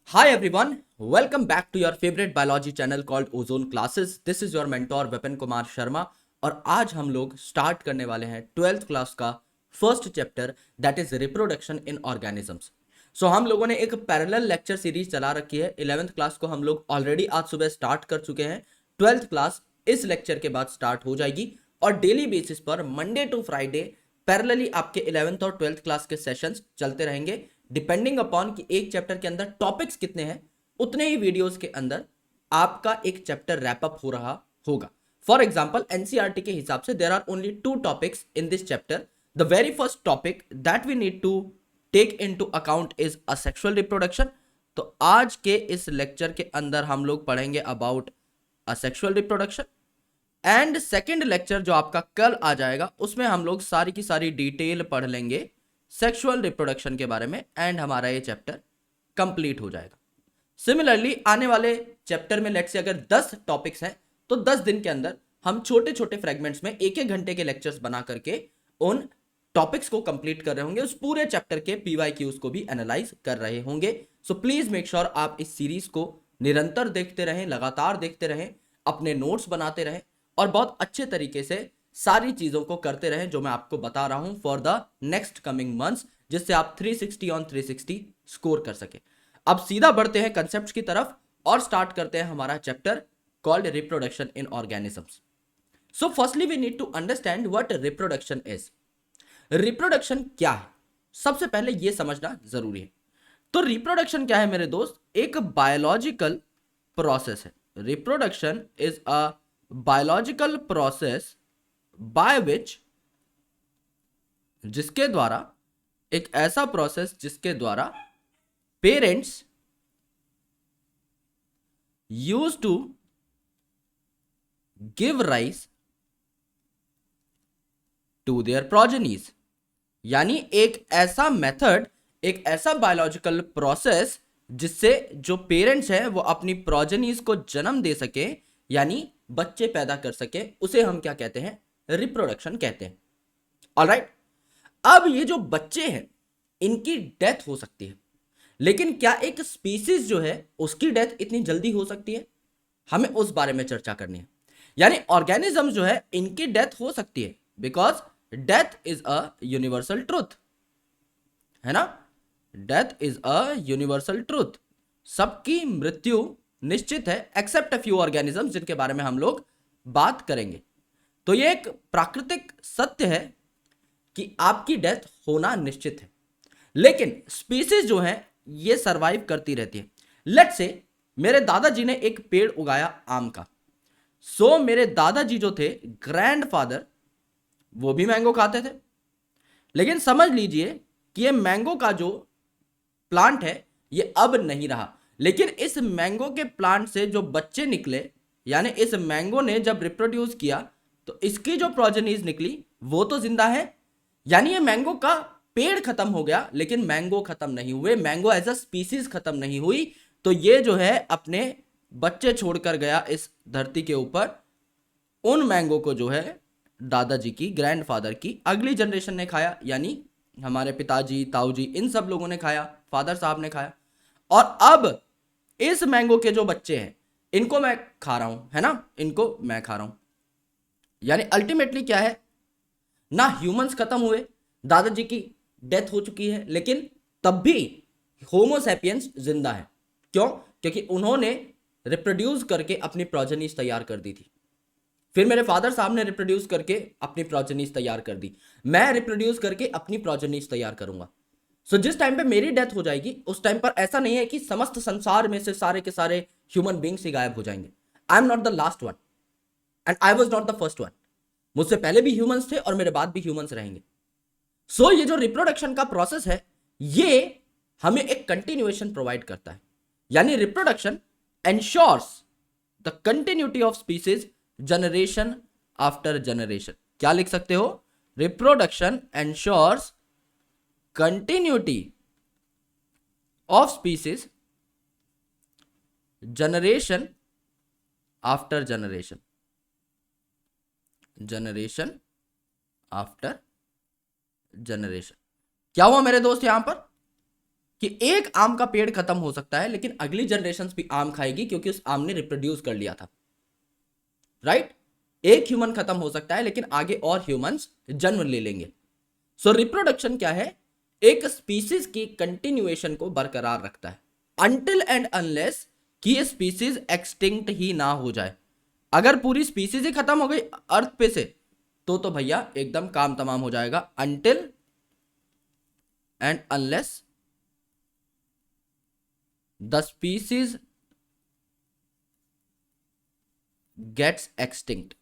Hi everyone, welcome back to your favorite biology channel called Ozone Classes. This is your mentor Vipin Kumar Sharma और आज हम लोग start करने वाले हैं 12th क्लास का first chapter that is reproduction in organisms. So हम लोगों ने एक पैरेलल लेक्चर सीरीज चला रखी है। 11th क्लास को हम लोग ऑलरेडी आज सुबह स्टार्ट कर चुके हैं। 12th क्लास इस लेक्चर के बाद स्टार्ट हो जाएगी और डेली बेसिस पर मंडे टू फ्राइडे पैरेलली आपके 11th और 12th क्लास के सेशंस चलते रहेंगे। डिपेंडिंग अपॉन कि एक चैप्टर के अंदर टॉपिक्स कितने हैं उतने ही वीडियोस के अंदर आपका एक चैप्टर रैप अप हो रहा होगा। फॉर एग्जांपल एनसीईआरटी के हिसाब से there are only 2 topics in this chapter. The very first topic that we need to take into account is asexual reproduction. तो आज के इस लेक्चर के अंदर हम लोग पढ़ेंगे about asexual reproduction and second lecture जो आपका कल आ जाएगा उसमें हम लोग सारी की सारी डिटेल पढ़ लेंगे सेक्सुअल रिप्रोडक्शन के बारे में एंड हमारा ये चैप्टर कंप्लीट हो जाएगा। सिमिलरली आने वाले चैप्टर में लेट्स से अगर 10 टॉपिक्स हैं तो 10 दिन के अंदर हम छोटे छोटे फ्रेगमेंट्स में एक एक घंटे के लेक्चर्स बना करके उन टॉपिक्स को कंप्लीट कर रहे होंगे, उस पूरे चैप्टर के पीवाईक्यूज को भी एनालाइज कर रहे होंगे। सो प्लीज मेक श्योर आप इस सीरीज को निरंतर देखते रहें, लगातार देखते रहें, अपने नोट्स बनाते रहें और बहुत अच्छे तरीके से सारी चीजों को करते रहें जो मैं आपको बता रहा हूं for the next coming months, जिससे आप 360 ऑन 360 स्कोर कर सके। अब सीधा बढ़ते हैं कंसेप्ट की तरफ और स्टार्ट करते हैं हमारा chapter called reproduction in organisms. So firstly we need to understand what reproduction is. Reproduction क्या है सबसे पहले यह समझना जरूरी है। तो रिप्रोडक्शन क्या है मेरे दोस्त? एक बायोलॉजिकल प्रोसेस है। Reproduction is a biological process by which, जिसके द्वारा, एक ऐसा प्रोसेस जिसके द्वारा parents use to give rise to their progenies. यानी एक ऐसा मेथड, एक ऐसा बायोलॉजिकल प्रोसेस जिससे जो पेरेंट्स हैं वो अपनी प्रोजेनीज को जन्म दे सके, यानी बच्चे पैदा कर सके, उसे हम क्या कहते हैं? रिप्रोडक्शन कहते हैं। ऑलराइट, अब ये जो बच्चे हैं इनकी डेथ हो सकती है, लेकिन क्या एक स्पीसीज जो है उसकी डेथ इतनी जल्दी हो सकती है? हमें उस बारे में चर्चा करनी है। यानी ऑर्गेनिज्म जो है इनकी डेथ हो सकती है because death is a universal truth, है ना? Death is a universal truth. सबकी मृत्यु निश्चित है एक्सेप्ट अ फ्यू ऑर्गेनिज्म जिनके बारे में हम लोग बात करेंगे। तो ये एक प्राकृतिक सत्य है कि आपकी डेथ होना निश्चित है, लेकिन स्पीसीज जो है ये सरवाइव करती रहती है। लेट्स से मेरे दादाजी ने एक पेड़ उगाया आम का। सो मेरे दादाजी जो थे ग्रैंडफादर, वो भी मैंगो खाते थे, लेकिन समझ लीजिए कि ये मैंगो का जो प्लांट है ये अब नहीं रहा। लेकिन इस मैंगो के प्लांट से जो बच्चे निकले, यानी इस मैंगो ने जब रिप्रोड्यूस किया तो इसकी जो प्रोजेनीज निकली वो तो जिंदा है। यानी ये मैंगो का पेड़ खत्म हो गया लेकिन मैंगो खत्म नहीं हुए, मैंगो एज अ स्पीसीज खत्म नहीं हुई। तो ये जो है अपने बच्चे छोड़कर गया इस धरती के ऊपर। उन मैंगो को जो है दादाजी की, ग्रैंडफादर की अगली जनरेशन ने खाया, यानी हमारे पिताजी, ताऊजी, इन सब लोगों ने खाया, फादर साहब ने खाया। और अब इस मैंगो के जो बच्चे हैं इनको मैं खा रहा हूं, है ना? इनको मैं खा रहा हूं। यानी अल्टीमेटली क्या है ना, ह्यूमंस खत्म हुए, दादाजी की डेथ हो चुकी है, लेकिन तब भी होमोसैपियंस जिंदा है। क्यों? क्योंकि उन्होंने रिप्रोड्यूस करके अपनी प्रोजेनीज तैयार कर दी थी। फिर मेरे फादर साहब ने रिप्रोड्यूस करके अपनी प्रोजेनीज तैयार कर दी, मैं रिप्रोड्यूस करके अपनी प्रोजेनीज तैयार करूंगा। सो जिस टाइम पे मेरी डेथ हो जाएगी उस टाइम पर ऐसा नहीं है कि समस्त संसार में से सारे के सारे ह्यूमन बींग्स ही गायब हो जाएंगे। I am not the last one and I was not the first one. मुझसे पहले भी ह्यूमंस थे और मेरे बाद भी ह्यूमंस रहेंगे। सो ये जो रिप्रोडक्शन का प्रोसेस है ये हमें एक कंटिन्यूएशन प्रोवाइड करता है। यानी reproduction ensures the continuity of species generation after generation. क्या लिख सकते हो? Reproduction ensures continuity of species generation after generation, generation after generation. क्या हुआ मेरे दोस्त यहां पर? कि एक आम का पेड़ खत्म हो सकता है लेकिन अगली जनरेशन भी आम खाएगी क्योंकि उस आम ने रिप्रोड्यूस कर लिया था, राइट। एक ह्यूमन खत्म हो सकता है लेकिन आगे और ह्यूमंस जन्म ले लेंगे। सो रिप्रोडक्शन क्या है, एक स्पीसीज की कंटिन्यूएशन को बरकरार रखता है अनटिल एंड अनलेस कि ये स्पीसीज एक्सटिंक्ट ही ना हो जाए। अगर पूरी स्पीसीज ही खत्म हो गई अर्थ पे से तो भैया एकदम काम तमाम हो जाएगा। Until and unless the species gets extinct.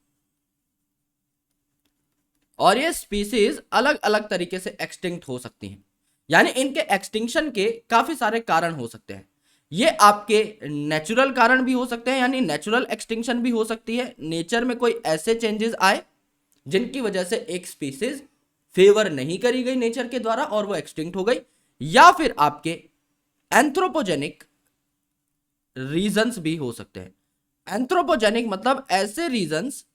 और ये स्पीसीज अलग अलग तरीके से एक्सटिंक्ट हो सकती हैं, यानी इनके एक्सटिंक्शन के काफी सारे कारण हो सकते हैं। ये आपके नेचुरल कारण भी हो सकते हैं, यानी नेचुरल एक्सटिंक्शन भी हो सकती है, नेचर में कोई ऐसे चेंजेस आए जिनकी वजह से एक स्पीसीज फेवर नहीं करी गई नेचर के द्वारा और वो एक्सटिंक्ट हो गई, या फिर आपके एंथ्रोपोजेनिक रीजंस भी हो सकते हैं। एंथ्रोपोजेनिक मतलब ऐसे रीजंस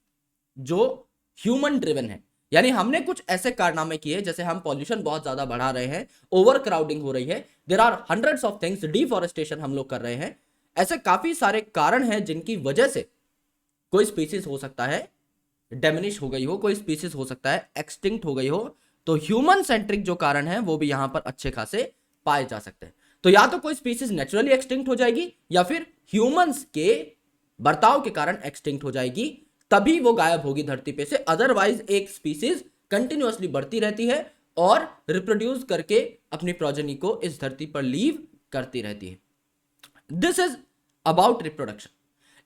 जो ह्यूमन ड्रिवन है, यानी हमने कुछ ऐसे कारनामे किए, जैसे हम पॉल्यूशन बहुत ज्यादा बढ़ा रहे हैं, ओवर क्राउडिंग हो रही है, there are hundreds of things, deforestation हम लोग कर रहे हैं। ऐसे काफी सारे कारण हैं जिनकी वजह से कोई स्पीसीज हो सकता है डेमिनिश हो गई हो, कोई स्पीसीज हो सकता है एक्सटिंक्ट हो गई हो। तो ह्यूमन सेंट्रिक जो कारण है वो भी यहां पर अच्छे खासे पाए जा सकते हैं। तो या तो कोई स्पीसीज नेचुरली एक्सटिंक्ट हो जाएगी या फिर ह्यूमंस के बर्ताव के कारण एक्सटिंक्ट हो जाएगी, तभी वो गायब होगी धरती पे से। अदरवाइज एक स्पीसीज कंटिन्यूअसली बढ़ती रहती है और रिप्रोड्यूस करके अपनी प्रोजेनी को इस धरती पर लीव करती रहती है। This is about reproduction.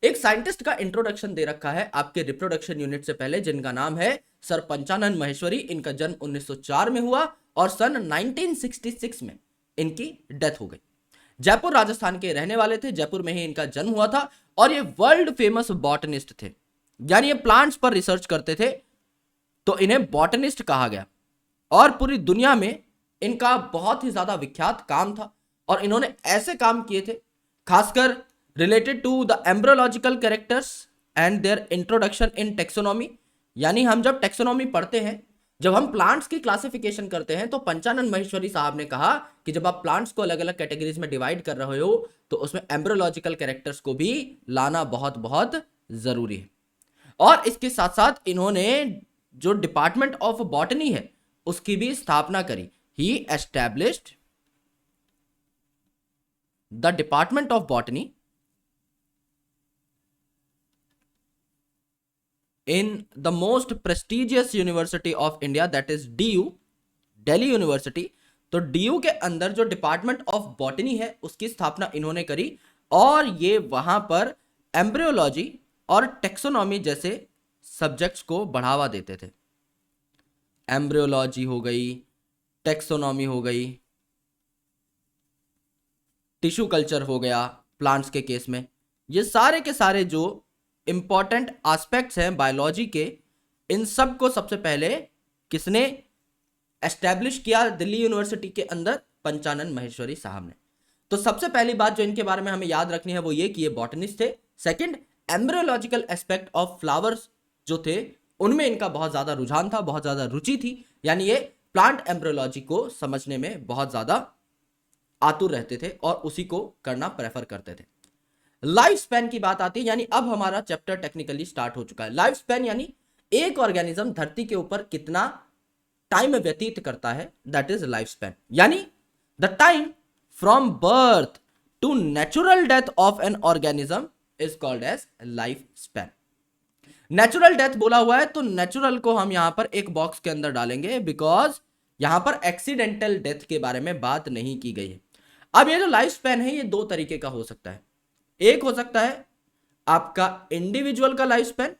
एक साइंटिस्ट का इंट्रोडक्शन दे रखा है आपके रिप्रोडक्शन यूनिट से पहले, जिनका नाम है सर पंचानन महेश्वरी। इनका जन्म 1904 में हुआ और सन 1966 में इनकी डेथ हो गई। जयपुर राजस्थान के रहने वाले थे, जयपुर में ही इनका जन्म हुआ था और ये वर्ल्ड फेमस बॉटनिस्ट थे, यानी ये प्लांट्स पर रिसर्च करते थे तो इन्हें बॉटनिस्ट कहा गया। और पूरी दुनिया में इनका बहुत ही ज्यादा विख्यात काम था और इन्होंने ऐसे काम किए थे खासकर related to the embryological characters and their introduction in taxonomy. यानी हम जब टेक्सोनॉमी पढ़ते हैं, जब हम प्लांट्स की क्लासिफिकेशन करते हैं, तो पंचानन महेश्वरी साहब ने कहा कि जब आप प्लांट्स को अलग अलग कैटेगरीज में डिवाइड कर रहे हो तो उसमें एम्ब्रियोलॉजिकल कैरेक्टर्स को भी लाना बहुत बहुत जरूरी है। और इसके साथ साथ इन्होंने जो डिपार्टमेंट ऑफ बॉटनी है उसकी भी स्थापना करी। ही established the department of botany in the most prestigious university of India, that is DU, Delhi university. तो DU के अंदर जो डिपार्टमेंट ऑफ बॉटनी है उसकी स्थापना इन्होंने करी और ये वहां पर एम्ब्रियोलॉजी और टेक्सोनॉमी जैसे सब्जेक्ट्स को बढ़ावा देते थे। एम्ब्रियोलॉजी हो गई, टेक्सोनॉमी हो गई, टिश्यू कल्चर हो गया प्लांट्स के केस में, ये सारे के सारे जो इंपॉर्टेंट एस्पेक्ट्स हैं बायोलॉजी के, इन सब को सबसे पहले किसने एस्टैब्लिश किया दिल्ली यूनिवर्सिटी के अंदर? पंचानन महेश्वरी साहब ने। तो सबसे पहली बात जो इनके बारे में हमें याद रखनी है वो ये कि ये बॉटनिस्ट थे। Second, embryological aspect of flowers जो थे उनमें इनका बहुत ज्यादा रुझान था, बहुत ज्यादा रुचि थी, यानी ये प्लांट एम्ब्रियोलॉजी को समझने में बहुत ज्यादा आतुर रहते थे और उसी को करना प्रेफर करते थे। लाइफ स्पैन की बात आती है, यानी अब हमारा चैप्टर टेक्निकली स्टार्ट हो चुका है। लाइफ स्पैन यानी एक ऑर्गेनिज्म धरती के ऊपर कितना टाइम व्यतीत करता है, दैट इज लाइफ स्पैन। यानी the time from birth to natural death of an organism is called as life span. Natural death बोला हुआ है तो नेचुरल को हम यहां पर एक बॉक्स के अंदर डालेंगे, बिकॉज यहां पर एक्सीडेंटल डेथ के बारे में बात नहीं की गई है। अब ये जो लाइफ स्पैन है ये दो तरीके का हो सकता है। एक हो सकता है आपका इंडिविजुअल का लाइफ स्पैन,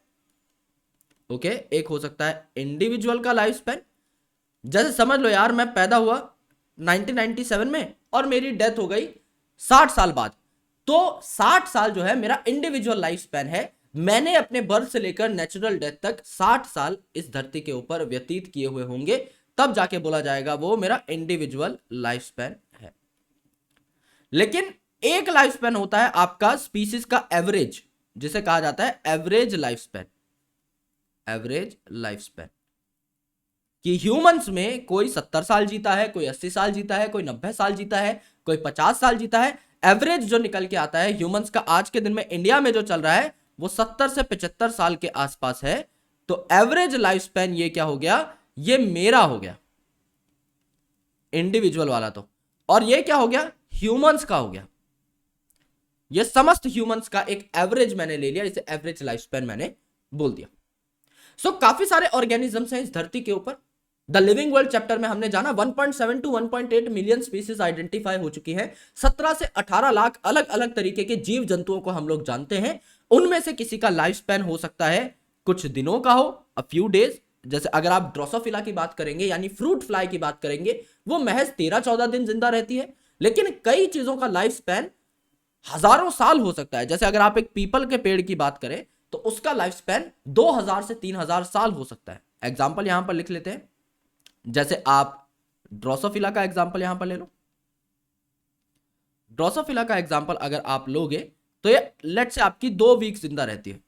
ओके, एक हो सकता है इंडिविजुअल का लाइफ स्पैन। जैसे समझ लो यार, मैं पैदा हुआ 1997 में और मेरी डेथ हो गई 60 साल बाद, तो 60 साल जो है मेरा इंडिविजुअल लाइफ स्पैन है। मैंने अपने बर्थ से लेकर नेचुरल डेथ तक 60 साल इस धरती के ऊपर व्यतीत किए हुए होंगे, तब जाके बोला जाएगा वो मेरा इंडिविजुअल लाइफ स्पैन है। लेकिन एक लाइफ स्पैन होता है आपका स्पीसीज का एवरेज, जिसे कहा जाता है average life span. Average life span कि ह्यूमंस में कोई 70 साल जीता है, कोई 80 साल जीता है, कोई 90 साल जीता है, कोई 50 साल जीता है। एवरेज जो निकल के आता है ह्यूमंस का आज के दिन में इंडिया में जो चल रहा है वो 70 से 75 साल के आसपास है। तो एवरेज लाइफ स्पैन ये क्या हो गया, ये मेरा हो गया इंडिविजुअल वाला तो, और ये क्या हो गया, ह्यूमंस का हो गया। ये समस्त ह्यूमंस का एक एवरेज मैंने ले लिया, इसे एवरेज लाइफ स्पैन मैंने बोल दिया। सो काफी सारे ऑर्गेनिजम्स हैं इस धरती के ऊपर। द लिविंग वर्ल्ड चैप्टर में हमने जाना 1.7 टू 1.8 मिलियन स्पीसीज आइडेंटिफाई हो चुकी है। 17 से 18 लाख अलग अलग तरीके के जीव जंतुओं को हम लोग जानते हैं। उनमें से किसी का लाइफ स्पैन हो सकता है कुछ दिनों का हो, अ फ्यू डेज। जैसे अगर आप ड्रोसोफिला की बात करेंगे यानी फ्रूट फ्लाई की बात करेंगे, वो महज 13-14 दिन जिंदा रहती है। लेकिन कई चीजों का लाइफ स्पैन हजारों साल हो सकता है। जैसे अगर आप एक पीपल के पेड़ की बात करें तो उसका लाइफ स्पैन 2000 से 3000 साल हो सकता है। एग्जाम्पल यहां पर लिख लेते हैं, जैसे आप ड्रोसोफिला का एग्जाम्पल यहां पर ले लो। ड्रोसोफिला का एग्जाम्पल अगर आप लोगे तो ये लेट से आपकी 2 वीक जिंदा रहती है।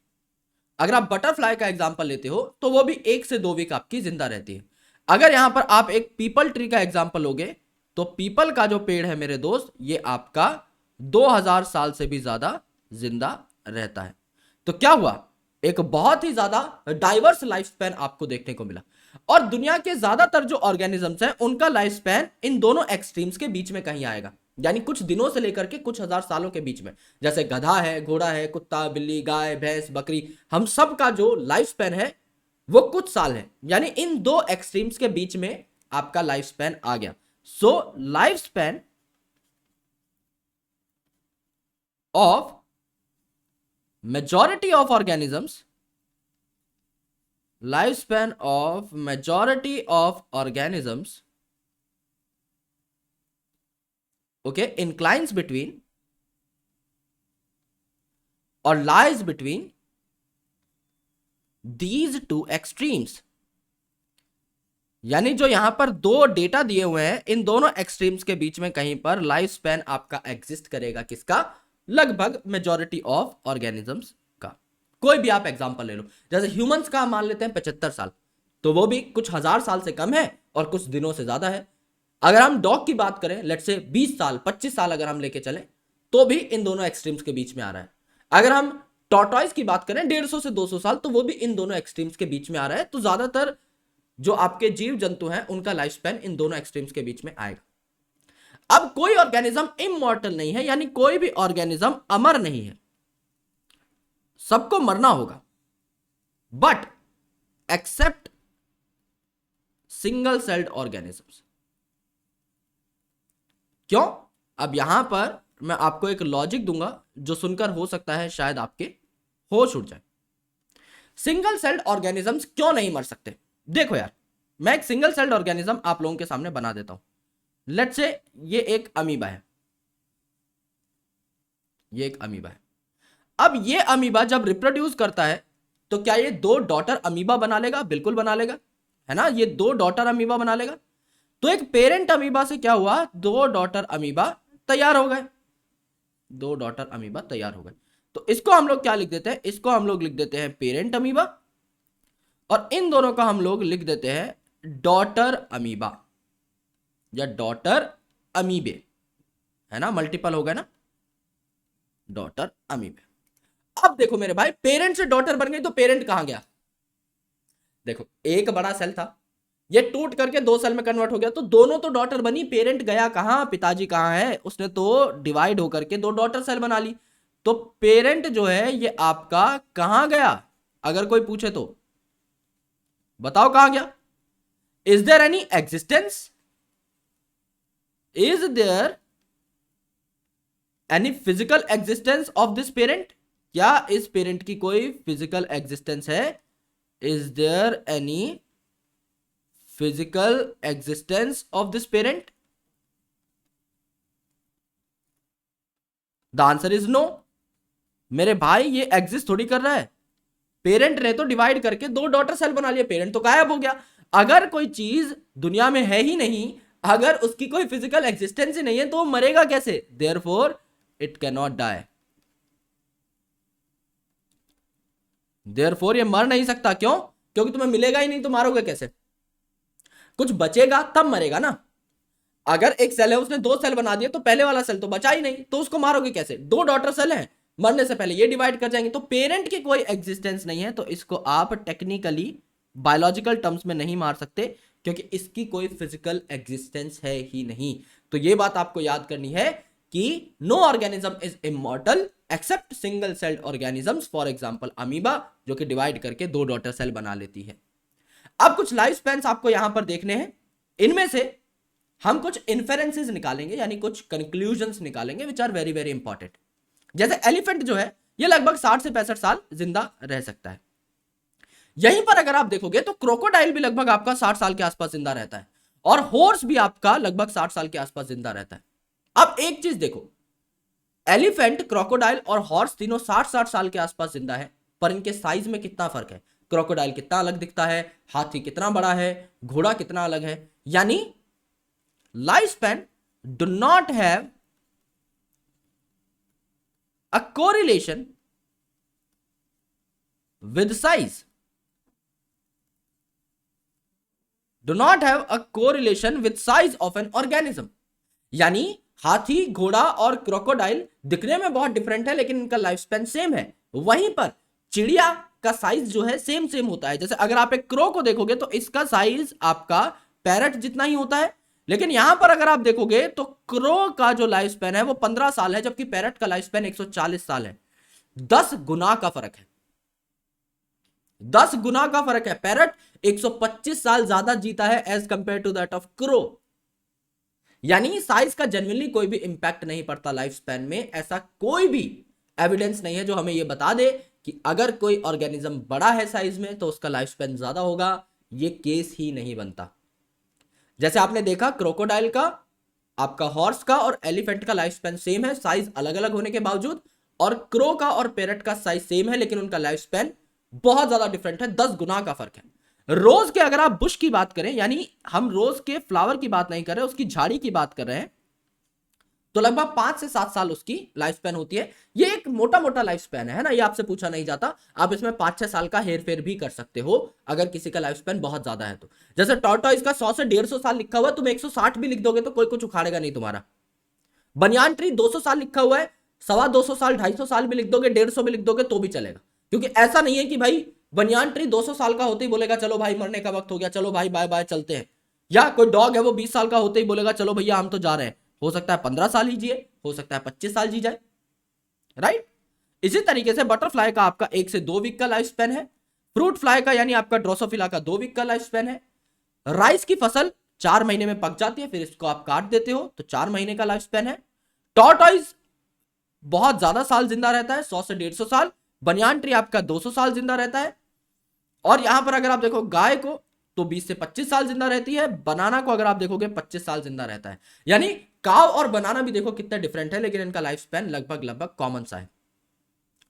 अगर आप बटरफ्लाई का एग्जाम्पल लेते हो तो वो भी 1 से 2 वीक आपकी जिंदा रहती है। अगर यहां पर आप एक पीपल ट्री का एग्जाम्पल लोगे तो पीपल का जो पेड़ है मेरे दोस्त, ये आपका 2000 साल से भी ज्यादा जिंदा रहता है। तो क्या हुआ, एक बहुत ही ज्यादा डाइवर्स लाइफ स्पैन आपको देखने को मिला। और दुनिया के ज्यादातर जो ऑर्गेनिजम्स हैं उनका लाइफ स्पैन इन दोनों एक्सट्रीम्स के बीच में कहीं आएगा, यानी कुछ दिनों से लेकर के कुछ हजार सालों के बीच में। जैसे गधा है, घोड़ा है, कुत्ता, बिल्ली, गाय, भैंस, बकरी, हम सब का जो लाइफ स्पैन है वो कुछ साल है, यानी इन दो एक्सट्रीम्स के बीच में आपका लाइफ स्पैन आ गया। So life span of majority of organisms, lifespan of majority of organisms, okay, inclines between or lies between these two extremes। यानी जो यहां पर दो डेटा दिए हुए हैं, इन दोनों एक्सट्रीम्स के बीच में कहीं पर लाइफ स्पैन आपका एग्जिस्ट करेगा। किसका, लगभग मेजॉरिटी ऑफ ऑर्गेनिजम्स का। कोई भी आप एग्जांपल ले लो, जैसे ह्यूमंस का मान लेते हैं 75 साल, तो वो भी कुछ हजार साल से कम है और कुछ दिनों से ज्यादा है। अगर हम डॉग की बात करें, लेट से 20 साल 25 साल अगर हम लेके चले, तो भी इन दोनों एक्सट्रीम्स के बीच में आ रहा है। अगर हम टॉर्टॉइस की बात करें 150 से 200 साल, तो वो भी इन दोनों एक्सट्रीम्स के बीच में आ रहा है। तो ज्यादातर जो आपके जीव जंतु हैं उनका लाइफ स्पैन इन दोनों एक्सट्रीम्स के बीच में आएगा। अब कोई ऑर्गेनिज्म इमॉर्टल नहीं है, यानी कोई भी ऑर्गेनिज्म अमर नहीं है, सबको मरना होगा, but except single celled organisms. क्यों, अब यहां पर मैं आपको एक लॉजिक दूंगा जो सुनकर हो सकता है शायद आपके होश उड़ जाए। सिंगल सेल्ड ऑर्गेनिजम्स क्यों नहीं मर सकते? देखो यार, मैं एक सिंगल सेल्ड ऑर्गेनिज्म आप लोगों के सामने बना देता हूं। लेट्स से ये एक अमीबा है, ये एक अमीबा है। अब ये अमीबा जब रिप्रोड्यूस करता है तो क्या ये 2 डॉटर अमीबा बना लेगा? बिल्कुल बना लेगा, है ना, ये 2 डॉटर अमीबा बना लेगा। तो एक पेरेंट अमीबा से क्या हुआ, 2 डॉटर अमीबा तैयार हो गए, 2 डॉटर अमीबा तैयार हो गए। तो इसको हम लोग क्या लिख देते हैं, इसको हम लोग लिख देते हैं पेरेंट अमीबा, और इन दोनों का हम लोग लिख देते हैं डॉटर अमीबा या डॉटर अमीबे, है ना, मल्टीपल हो गए ना, डॉटर अमीबे। अब देखो मेरे भाई, पेरेंट से डॉटर बन गई तो पेरेंट कहां गया? देखो, एक बड़ा सेल था, ये टूट करके 2 सेल में कन्वर्ट हो गया, तो दोनों तो डॉटर बनी, पेरेंट गया कहां? पिताजी कहां है? उसने तो डिवाइड होकर के 2 डॉटर सेल बना ली। तो पेरेंट जो है ये आपका कहां गया? अगर कोई पूछे तो बताओ कहां गया? Is there any existence? Is there any physical existence of this parent? क्या इस पेरेंट की कोई फिजिकल एग्जिस्टेंस है? Is there any physical existence of this parent? The answer is no. मेरे भाई ये एग्जिस्ट थोड़ी कर रहा है, पेरेंट ने तो डिवाइड करके 2 डॉटर सेल बना लिए, पेरेंट तो गायब हो गया। अगर कोई चीज दुनिया में है ही नहीं, अगर उसकी कोई फिजिकल एग्जिस्टेंस ही नहीं है, तो वो मरेगा कैसे? Therefore it can not die, therefore ये मर नहीं सकता। क्यों? क्योंकि तुम्हें मिलेगा ही नहीं तो मारोगे कैसे? कुछ बचेगा तब मरेगा ना। अगर एक सेल है उसने 2 सेल बना दिए तो पहले वाला सेल तो बचा ही नहीं, तो उसको मारोगे कैसे? 2 डॉटर सेल हैं, मरने से पहले ये डिवाइड कर जाएंगे, तो पेरेंट की कोई एग्जिस्टेंस नहीं है, तो इसको आप टेक्निकली बायोलॉजिकल टर्म्स में नहीं मार सकते, क्योंकि इसकी कोई फिजिकल एग्जिस्टेंस है ही नहीं। तो ये बात आपको याद करनी है कि no organism is immortal except single celled organisms, for example amoeba, जो कि डिवाइड करके 2 डॉटर सेल बना लेती है। अब कुछ लाइफ स्पैन्स आपको यहां पर देखने हैं, इनमें से हम कुछ इन्फेरेंसेस निकालेंगे, यानी कुछ कंक्लूजन्स निकालेंगे which are very very important. जैसे एलिफेंट जो है ये लगभग 60 से 65 साल जिंदा रह सकता है। यहीं पर अगर आप देखोगे तो क्रोकोडाइल भी लगभग आपका 60 साल के आसपास जिंदा रहता है, और हॉर्स भी आपका लगभग 60 साल के आसपास जिंदा रहता है। अब एक चीज देखो, एलिफेंट, क्रोकोडाइल और हॉर्स तीनों 60-60 साल के आसपास जिंदा है, पर इनके साइज में कितना फर्क है? क्रोकोडाइल कितना अलग दिखता है, हाथी कितना बड़ा है, घोड़ा कितना अलग है। यानी life span do not have a correlation with size, do not have a correlation with size of an organism. यानी हाथी, घोड़ा और क्रोकोडाइल दिखने में बहुत डिफरेंट है, लेकिन इनका लाइफ स्पैन सेम है। वहीं पर चिड़िया का साइज जो है सेम सेम होता है। जैसे अगर आप एक क्रो को देखोगे तो इसका साइज आपका पैरट जितना ही होता है, लेकिन यहां पर अगर आप देखोगे तो क्रो का जो लाइफ स्पैन है वो 15 साल है, जबकि पैरट का लाइफ स्पैन 140 साल है। 10 गुना का फर्क है, 10 गुना का फर्क है। पैरट 125 साल ज्यादा जीता है as compare to that of crow. यानी साइज का जेन्युइनली कोई भी इंपैक्ट नहीं पड़ता लाइफ स्पैन में। ऐसा कोई भी एविडेंस नहीं है जो हमें यह बता दे कि अगर कोई ऑर्गेनिज्म बड़ा है साइज में तो उसका लाइफ स्पैन ज्यादा होगा। यह केस ही नहीं बनता। जैसे आपने देखा क्रोकोडाइल का, आपका हॉर्स का और एलिफेंट का लाइफ स्पैन सेम है साइज अलग अलग होने के बावजूद, और क्रो का और पैरट का साइज सेम है लेकिन उनका लाइफ स्पैन बहुत ज्यादा डिफरेंट है, 10 गुना का फर्क है। रोज के अगर आप बुश की बात करें, यानी हम रोज के फ्लावर की बात नहीं कर रहे, उसकी झाड़ी की बात कर रहे हैं, तो लगभग 5 से 7 साल उसकी लाइफ स्पैन होती है। ये एक मोटा मोटा लाइफ स्पैन है ना, ये आपसे पूछा नहीं जाता। आप इसमें 5-6 साल का हेर फेर भी कर सकते हो अगर किसी का लाइफ स्पैन बहुत ज्यादा है तो। जैसे टॉर्टोइस का 100 से 150 साल लिखा हुआ है, तुम 160 भी लिख दोगे तो कोई कुछ उखाड़ेगा नहीं तुम्हारा। बनियान ट्री 200 साल लिखा हुआ है, 250 साल, 250 साल भी लिख दोगे, 150 भी लिख दोगे तो भी चलेगा। क्योंकि ऐसा नहीं है कि भाई बनियान ट्री 200 साल का होते ही बोलेगा चलो भाई मरने का वक्त हो गया, चलो भाई बाय बाय चलते हैं। या कोई डॉग है वो 20 साल का होते ही बोलेगा चलो भैया हम तो जा रहे हैं। हो सकता है 15 साल ही जिए, हो सकता है 25 साल जी जाए, राइट। इसी तरीके से बटरफ्लाई का आपका 1 से 2 वीक का लाइफ स्पैन है। फ्रूट फ्लाई का यानी आपका ड्रोसोफिला का 2 वीक का लाइफ स्पैन है। राइस की फसल 4 महीने में पक जाती है, फिर इसको आप काट देते हो तो 4 महीने का लाइफ स्पैन है। टॉर्टोइज बहुत ज्यादा साल जिंदा रहता है, 100 से 150 साल। बनियान ट्री आपका 200 साल जिंदा रहता है। और यहां पर अगर आप देखो गाय को तो 20 से 25 साल जिंदा रहती है। बनाना को अगर आप देखोगे 25 साल जिंदा रहता है। यानी काव और बनाना भी देखो कितना डिफरेंट है, लेकिन इनका लाइफ स्पैन लगभग लगभग कॉमन सा है।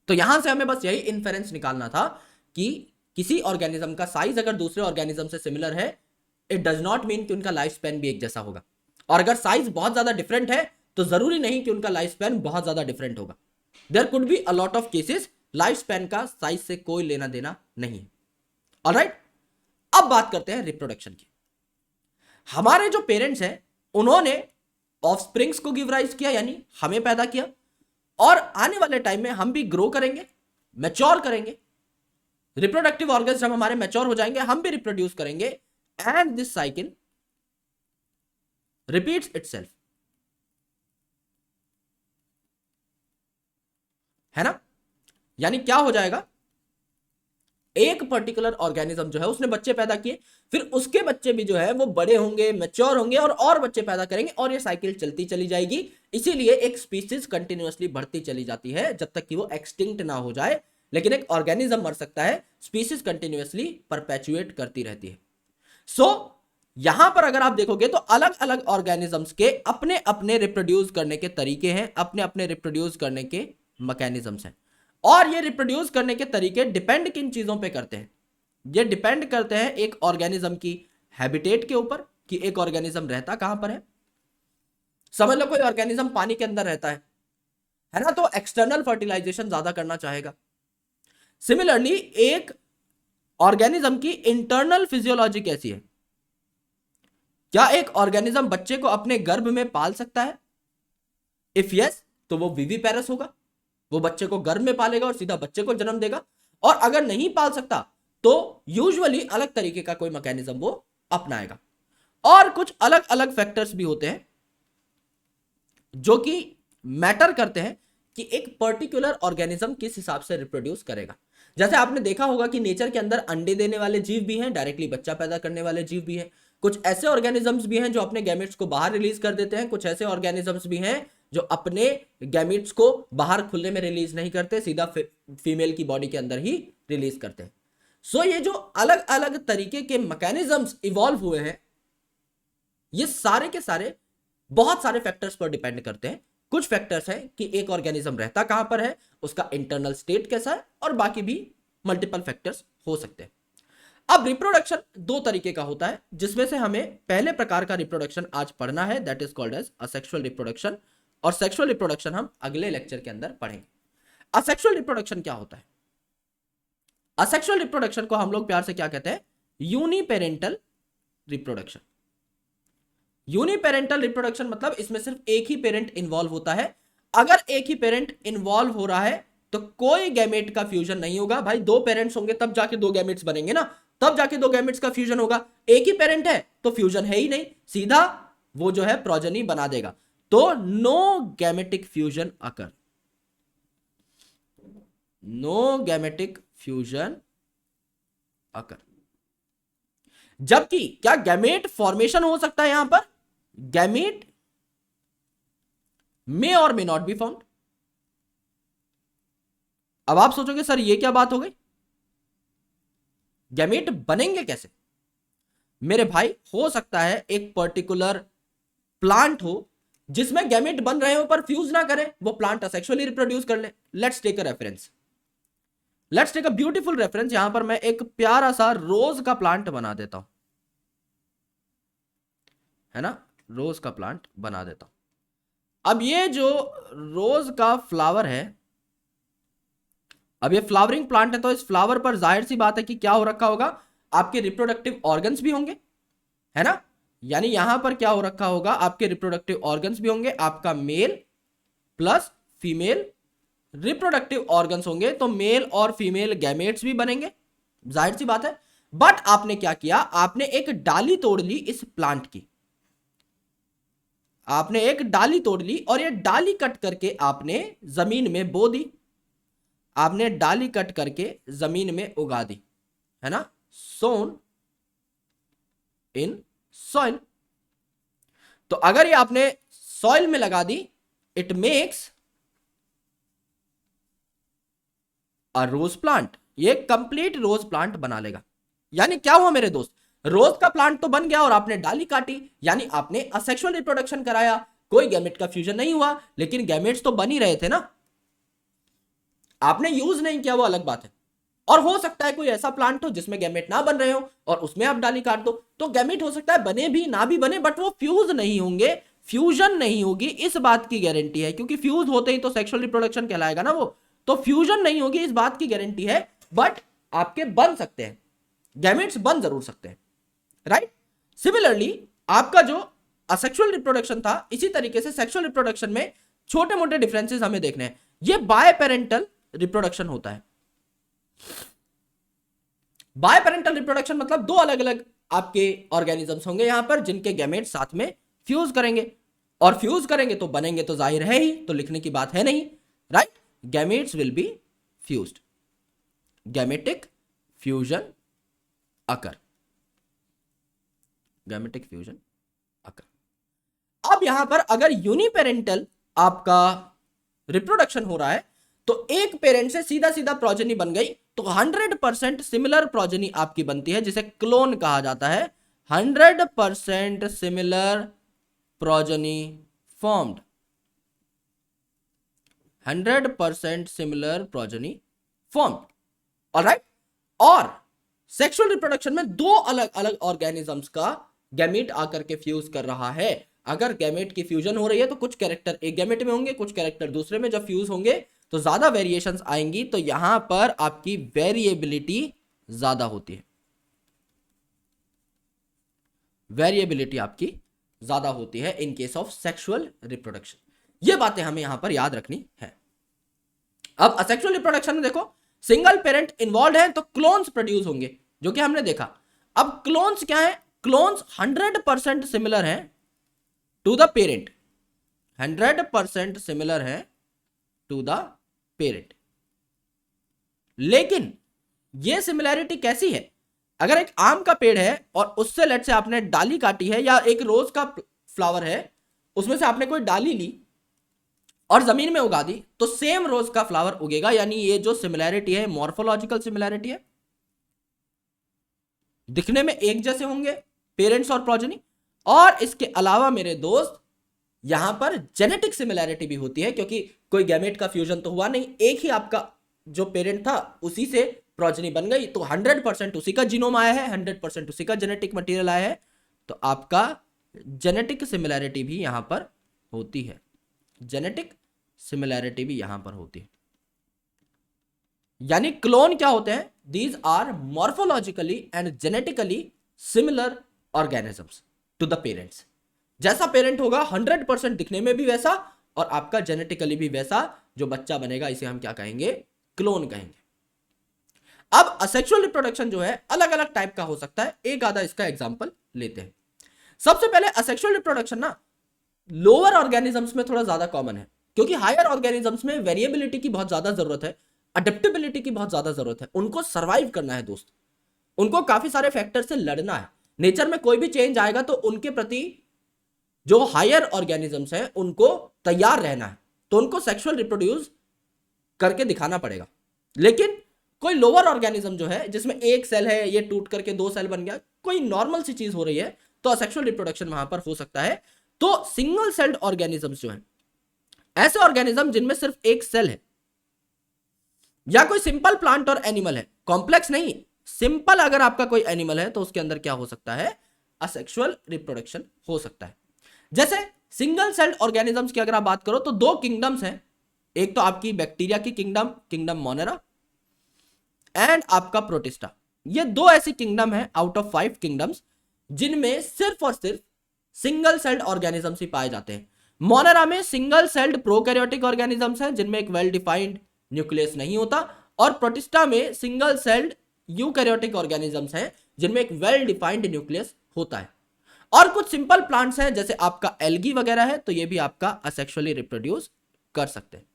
तो यहां से हमें बस यही इन्फेरेंस निकालना था कि किसी ऑर्गेनिज्म का साइज अगर दूसरे ऑर्गेनिज्म से सिमिलर है, इट डज नॉट मीन कि उनका लाइफ स्पैन भी एक जैसा होगा। और अगर साइज बहुत ज्यादा डिफरेंट है तो जरूरी नहीं कि उनका लाइफ स्पैन बहुत ज्यादा डिफरेंट होगा। There could be a lot of cases life span का साइज से कोई लेना देना नहीं है। ऑलराइट, अब बात करते हैं रिप्रोडक्शन की। हमारे जो पेरेंट्स हैं उन्होंने ऑफस्प्रिंग्स को गिव राइज किया, यानी हमें पैदा किया, और आने वाले टाइम में हम भी ग्रो करेंगे, मैच्योर करेंगे। रिप्रोडक्टिव ऑर्गन्स जब हमारे मैच्योर हो जाएंगे हम भी रिप्रोड्यूस करेंगे, and this cycle repeats itself, है ना। यानी क्या हो जाएगा, एक पर्टिकुलर ऑर्गेनिज्म जो है उसने बच्चे पैदा किए, फिर उसके बच्चे भी जो है वो बड़े होंगे, मैच्योर होंगे और बच्चे पैदा करेंगे, और ये साइकिल चलती चली जाएगी। इसीलिए एक स्पीसीज कंटिन्यूअसली बढ़ती चली जाती है जब तक कि वो एक्सटिंक्ट ना हो जाए। लेकिन एक ऑर्गेनिज्म मर सकता है, स्पीसीज कंटिन्यूअसली परपेचुएट करती रहती है। सो यहां पर अगर आप देखोगे तो अलग अलग ऑर्गेनिजम्स के अपने अपने रिप्रोड्यूस करने के तरीके हैं, अपने अपने रिप्रोड्यूस करने के मैकेनिज्म्स हैं। और ये रिप्रोड्यूस करने के तरीके डिपेंड किन चीजों पे करते हैं? ये डिपेंड करते हैं एक ऑर्गेनिज्म की हैबिटेट के ऊपर, कि एक ऑर्गेनिज्म रहता कहां पर है। समझ लो कोई ऑर्गेनिज्म पानी के अंदर रहता है ना, तो एक्सटर्नल फर्टिलाइजेशन ज्यादा करना चाहेगा। सिमिलरली एक ऑर्गेनिज्म की इंटरनल फिजियोलॉजी कैसी है, क्या एक ऑर्गेनिज्म बच्चे को अपने गर्भ में पाल सकता है? इफ यस, तो वो विविपेरस होगा, वो बच्चे को गर्भ में पालेगा और सीधा बच्चे को जन्म देगा। और अगर नहीं पाल सकता तो यूजुअली अलग तरीके का कोई मैकेनिज्म वो अपनाएगा। और कुछ अलग अलग फैक्टर्स भी होते हैं जो कि मैटर करते हैं कि एक पर्टिकुलर ऑर्गेनिज्म किस हिसाब से रिप्रोड्यूस करेगा। जैसे आपने देखा होगा कि नेचर के अंदर अंडे देने वाले जीव भी हैं, डायरेक्टली बच्चा पैदा करने वाले जीव भी हैं। कुछ ऐसे ऑर्गेनिजम्स भी हैं जो अपने गैमेट्स को बाहर रिलीज कर देते हैं, कुछ ऐसे ऑर्गेनिजम्स भी हैं जो अपने गैमेट्स को बाहर खुले में रिलीज नहीं करते, सीधा फीमेल की बॉडी के अंदर ही रिलीज करते हैं। सो ये जो अलग अलग तरीके के मैकेनिज्म्स इवॉल्व हुए हैं, ये सारे के सारे बहुत सारे फैक्टर्स पर डिपेंड करते हैं। कुछ फैक्टर्स हैं कि एक ऑर्गेनिज्म रहता कहां पर है, उसका इंटरनल स्टेट कैसा है, और बाकी भी मल्टीपल फैक्टर्स हो सकते हैं। अब रिप्रोडक्शन दो तरीके का होता है, जिसमें से हमें पहले प्रकार का रिप्रोडक्शन आज पढ़ना है, that is called as asexual reproduction. और सेक्सुअल रिप्रोडक्शन हम अगले लेक्चर के अंदर पढ़ेंगे। असेक्सुअल रिप्रोडक्शन क्या होता है? असेक्सुअल रिप्रोडक्शन को हम लोग प्यार से क्या कहते हैं? Uniparental reproduction. यूनिपेरेंटल रिप्रोडक्शन मतलब इसमें सिर्फ एक ही पेरेंट इन्वॉल्व होता है। अगर एक ही पेरेंट इन्वॉल्व हो रहा है तो कोई गैमेट का फ्यूजन नहीं होगा। भाई दो पेरेंट्स होंगे तब जाके दो गैमेट्स बनेंगे ना, तब जाके दो गैमेट्स का फ्यूजन होगा। एक ही पेरेंट है तो फ्यूजन है ही नहीं, सीधा वो जो है प्रोजेनी बना देगा। तो नो गैमेटिक फ्यूजन अकर, नो गैमेटिक फ्यूजन अकर। जबकि क्या गैमेट फॉर्मेशन हो सकता है? यहां पर गैमेट मे और मे नॉट बी फाउंड। अब आप सोचोगे सर ये क्या बात हो गई, गैमेट बनेंगे कैसे? मेरे भाई हो सकता है एक पर्टिकुलर प्लांट हो जिसमें गैमेट बन रहे हो पर फ्यूज ना करें, वो प्लांट असेक्सुअली रिप्रोड्यूस कर ले। Let's take a reference, let's take a beautiful reference. यहां पर मैं एक प्यारा सा रोज का प्लांट बना देता हूं, है ना, रोज का प्लांट बना देता हूं। अब ये जो रोज का फ्लावर है, अब ये फ्लावरिंग प्लांट है, तो इस फ्लावर पर जाहिर सी बात है कि क्या हो रखा होगा, आपके रिप्रोडक्टिव ऑर्गन्स भी होंगे, है ना। यानी यहां पर क्या हो रखा होगा, आपके रिप्रोडक्टिव ऑर्गन्स भी होंगे, आपका male plus female reproductive organs होंगे, तो मेल और फीमेल गैमेट्स भी बनेंगे, जाहिर सी बात है। बट आपने क्या किया, आपने एक डाली तोड़ ली इस प्लांट की, आपने एक डाली तोड़ ली और ये डाली कट करके आपने जमीन में बो दी, आपने डाली कट करके जमीन में उगा दी, है ना, सोन इन सॉइल। तो अगर ये आपने सॉइल में लगा दी, it makes a rose plant, ये कंप्लीट रोज प्लांट बना लेगा। यानी क्या हुआ मेरे दोस्त, रोज का प्लांट तो बन गया और आपने डाली काटी, यानी आपने असेक्सुअल रिप्रोडक्शन कराया, कोई गैमेट का फ्यूजन नहीं हुआ, लेकिन गैमेट्स तो बन ही रहे थे ना, आपने यूज नहीं किया वो अलग बात है। और हो सकता है कोई ऐसा प्लांट हो जिसमें गैमेट ना बन रहे हो और उसमें आप डाली काट दो, तो गैमेट हो सकता है बने भी ना भी बने, बट वो फ्यूज नहीं होंगे, फ्यूजन नहीं होगी, इस बात की गारंटी है, क्योंकि फ्यूज होते ही तो सेक्सुअल रिप्रोडक्शन कहलाएगा ना वो, तो फ्यूजन नहीं होगी इस बात की गारंटी है। बट आपके बन सकते हैं, गैमेट्स बन जरूर सकते हैं, राइट। सिमिलरली आपका जो असेक्सुअल रिप्रोडक्शन था, इसी तरीके से सेक्सुअल रिप्रोडक्शन में छोटे मोटे डिफरेंसेस हमें देखने हैं। ये बाय पेरेंटल रिप्रोडक्शन होता है। बाय पेरेंटल रिप्रोडक्शन मतलब दो अलग अलग आपके ऑर्गेनिजम्स होंगे यहां पर, जिनके गैमेट्स साथ में फ्यूज करेंगे, और फ्यूज करेंगे तो बनेंगे, तो जाहिर है ही, तो लिखने की बात है नहीं, right. Gametes will be fused, gametic fusion occur, gametic fusion occur. अब यहां पर अगर यूनिपेरेंटल आपका रिप्रोडक्शन हो रहा है, तो एक पेरेंट से सीधा सीधा प्रोजेनी बन गई, तो 100% सिमिलर प्रोजेनी आपकी बनती है, जिसे क्लोन कहा जाता है। 100% similar progeny formed, 100% similar progeny formed, alright. और सेक्सुअल रिप्रोडक्शन में दो अलग अलग ऑर्गेनिजम्स का गैमेट आकर के फ्यूज कर रहा है। अगर गैमेट की फ्यूजन हो रही है तो कुछ कैरेक्टर एक गैमेट में होंगे, कुछ कैरेक्टर दूसरे में, जब फ्यूज होंगे तो ज्यादा वेरिएशंस आएंगी, तो यहां पर आपकी वेरिएबिलिटी ज्यादा होती है। वेरिएबिलिटी आपकी ज्यादा होती है in case of sexual reproduction. ये बातें हमें यहां पर याद रखनी है। अब असेक्सुअल रिप्रोडक्शन में देखो सिंगल पेरेंट इन्वॉल्व है तो क्लोन्स प्रोड्यूस होंगे, जो कि हमने देखा। अब क्लोन्स क्या है? क्लोन्स 100% सिमिलर है टू द पेरेंट, 100% सिमिलर है टू द पेरेंट। लेकिन यह सिमिलैरिटी कैसी है? अगर एक आम का पेड़ है और उससे लेट से आपने डाली काटी है, या एक रोज का फ्लावर है उसमें से आपने कोई डाली ली और जमीन में उगा दी, तो सेम रोज का फ्लावर उगेगा। यानी ये जो सिमिलैरिटी है मॉर्फोलॉजिकल सिमिलैरिटी है, दिखने में एक जैसे होंगे पेरेंट्स और प्रोजेनी। और इसके अलावा मेरे दोस्त यहां पर जेनेटिक सिमिलैरिटी भी होती है, क्योंकि कोई गैमेट का फ्यूजन तो हुआ नहीं, एक ही आपका जो पेरेंट था उसी से प्रोजेनी बन गई, तो 100% उसी का जीनोम आया है, 100% उसी का जेनेटिक मटेरियल आया है, तो आपका जेनेटिक सिमिलैरिटी भी यहां पर होती है, जेनेटिक सिमिलैरिटी भी यहां पर होती है। यानी क्लोन क्या होते हैं? These are morphologically and genetically similar organisms to the parents. जैसा पेरेंट होगा 100% दिखने में भी वैसा, और आपका जेनेटिकली भी वैसा जो बच्चा बनेगा, इसे हम क्या कहेंगे? क्लोन कहेंगे। अब असेक्सुअल रिप्रोडक्शन जो है अलग अलग टाइप का हो सकता है, एक आधा इसका एग्जांपल लेते हैं। सबसे पहले असेक्सुअल रिप्रोडक्शन ना लोअर ऑर्गेनिजम्स में थोड़ा ज्यादा कॉमन है, क्योंकि हायर ऑर्गेनिजम्स में वेरिएबिलिटी की बहुत ज्यादा जरूरत है, अडेप्टेबिलिटी की बहुत ज्यादा जरूरत है, उनको सर्वाइव करना है दोस्त, उनको काफी सारे फैक्टर से लड़ना है। नेचर में कोई भी चेंज आएगा तो उनके प्रति जो हायर ऑर्गेनिजम्स हैं उनको तैयार रहना है, तो उनको सेक्सुअल रिप्रोड्यूस करके दिखाना पड़ेगा। लेकिन कोई लोअर ऑर्गेनिज्म जो है जिसमें एक सेल है, ये टूट करके 2 सेल बन गया, कोई नॉर्मल सी चीज हो रही है, तो असेक्सुअल रिप्रोडक्शन वहां पर हो सकता है। तो सिंगल सेल्ड ऑर्गेनिजम्स जो है, ऐसे ऑर्गेनिज्म जिनमें सिर्फ एक सेल है, या कोई सिंपल प्लांट और एनिमल है, कॉम्प्लेक्स नहीं, सिंपल अगर आपका कोई एनिमल है तो उसके अंदर क्या हो सकता है? असेक्सुअल रिप्रोडक्शन हो सकता है। जैसे सिंगल सेल्ड ऑर्गेनिजम्स की अगर आप बात करो तो 2 किंगडम्स हैं, एक तो आपकी बैक्टीरिया की किंगडम, किंगडम मोनेरा, एंड आपका प्रोटिस्टा। ये 2 ऐसी किंगडम है आउट ऑफ 5 किंगडम्स जिनमें सिर्फ और सिर्फ सिंगल सेल्ड ऑर्गेनिजम्स ही पाए जाते हैं। मोनेरा में सिंगल सेल्ड प्रोकैरियोटिक ऑर्गेनिजम्स हैं जिनमें एक वेल डिफाइंड न्यूक्लियस नहीं होता, और प्रोटिस्टा में सिंगल सेल्ड यूकैरियोटिक ऑर्गेनिजम्स हैं जिनमें एक वेल डिफाइंड न्यूक्लियस होता है। और कुछ सिंपल प्लांट्स हैं जैसे आपका एल्गी वगैरह है, तो ये भी आपका असेक्सुअली रिप्रोड्यूस कर सकते हैं।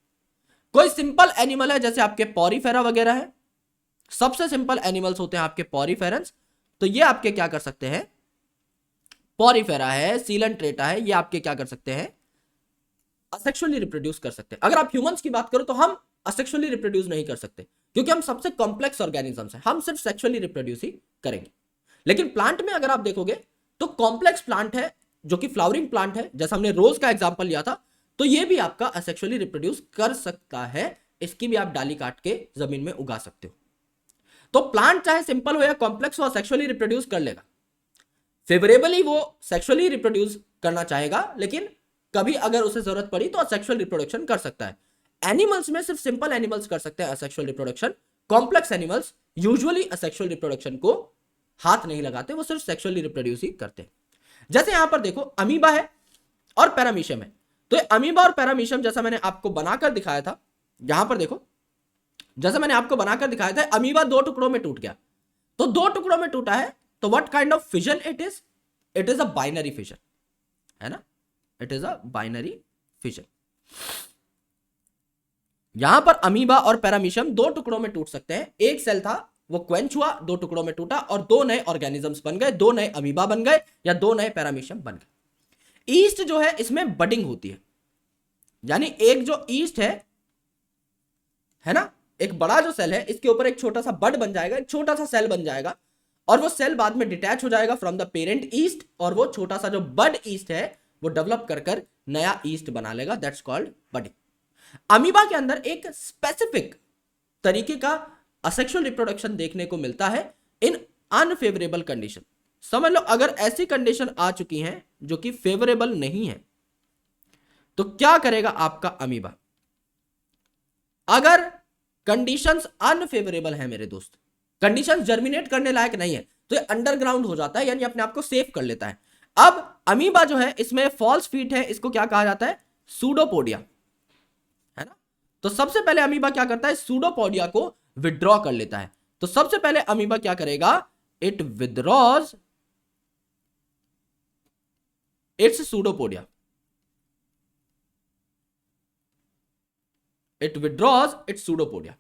कोई सिंपल एनिमल है जैसे आपके पॉरीफेरा वगैरह है, सबसे सिंपल एनिमल्स होते हैं आपके पॉरीफेरंस, तो ये आपके क्या कर सकते हैं? पॉरीफेरा है, सीलेंट्रेटा है, ये आपके क्या कर सकते हैं? असेक्सुअली रिप्रोड्यूस कर सकते हैं। अगर आप ह्यूमंस की बात करो तो हम असेक्सुअली रिप्रोड्यूस नहीं कर सकते, क्योंकि हम सबसे कॉम्प्लेक्स ऑर्गेनिजम्स हैं, हम सिर्फ सेक्सुअली रिप्रोड्यूस ही करेंगे। लेकिन प्लांट में अगर आप देखोगे तो कॉम्प्लेक्स प्लांट है जो कि फ्लावरिंग प्लांट है, जैसा हमने रोज का एग्जांपल लिया था, तो ये भी आपका असेक्सुअली रिप्रोड्यूस कर सकता है, इसकी भी आप डाली काट के जमीन में उगा सकते हो। तो प्लांट चाहे सिंपल हो या कॉम्प्लेक्स हो, सेक्सुअली रिप्रोड्यूस कर लेगा। फेवरेबली वो सेक्सुअली रिप्रोड्यूस करना चाहेगा, लेकिन कभी अगर उसे जरूरत पड़ी तो असेक्सुअल रिप्रोडक्शन कर सकता है। एनिमल्स में सिर्फ सिंपल एनिमल्स कर सकते हैं asexual reproduction, complex animals usually asexual reproduction को हाथ नहीं लगाते, वो सिर्फ सेक्सुअली रिप्रोड्यूस ही करते हैं। जैसे यहां पर देखो अमीबा है और पैरामीशियम है, तो अमीबा और पैरामीशियम जैसा मैंने आपको बनाकर दिखाया था, यहां पर देखो जैसा मैंने आपको बनाकर दिखाया था, अमीबा 2 टुकड़ों में टूट गया, तो 2 टुकड़ों में टूटा है, तो what kind of fission it is? It is a binary fission, है ना? It is a binary fission. यहां पर अमीबा और पैरामीशियम 2 टुकड़ों में टूट सकते हैं, एक सेल था वो क्वेंच हुआ, 2 टुकड़ों में टूटा और 2 नए ऑर्गेनिजम्स बन गए, 2 नए अमीबा बन गए या 2 नए पैरामीशियम बन गए। ईस्ट जो है इसमें बडिंग होती है, यानी एक जो ईस्ट है ना, एक बड़ा जो सेल है इसके ऊपर एक छोटा सा बड बन जाएगा, एक छोटा सा सेल बन जाएगा, और वो सेल बाद में डिटैच हो जाएगा फ्रॉम द पेरेंट ईस्ट, और वो छोटा सा जो बड ईस्ट है वो डेवलप कर नया ईस्ट बना लेगा, दैट्स कॉल्ड बडिंग। अमीबा के अंदर एक स्पेसिफिक तरीके का असेक्सुअल रिप्रोडक्शन देखने को मिलता है इन अनफेवरेबल कंडीशन। समझ लो अगर ऐसी कंडीशन आ चुकी हैं जो कि फेवरेबल नहीं है, तो क्या करेगा आपका अमीबा? अगर कंडीशंस अनफेवरेबल है मेरे दोस्त, कंडीशंस जर्मिनेट करने लायक नहीं है, तो ये अंडरग्राउंड हो जाता है, यानी अपने आप को सेव कर लेता है। अब अमीबा जो है इसमें फॉल्स फीट है, इसको क्या कहा जाता है, सूडोपोडिया, है ना। तो सबसे पहले अमीबा क्या करता है, सूडोपोडिया को विड्रॉ कर लेता है। तो सबसे पहले अमीबा क्या करेगा, it withdraws its pseudopodia, it withdraws its pseudopodia,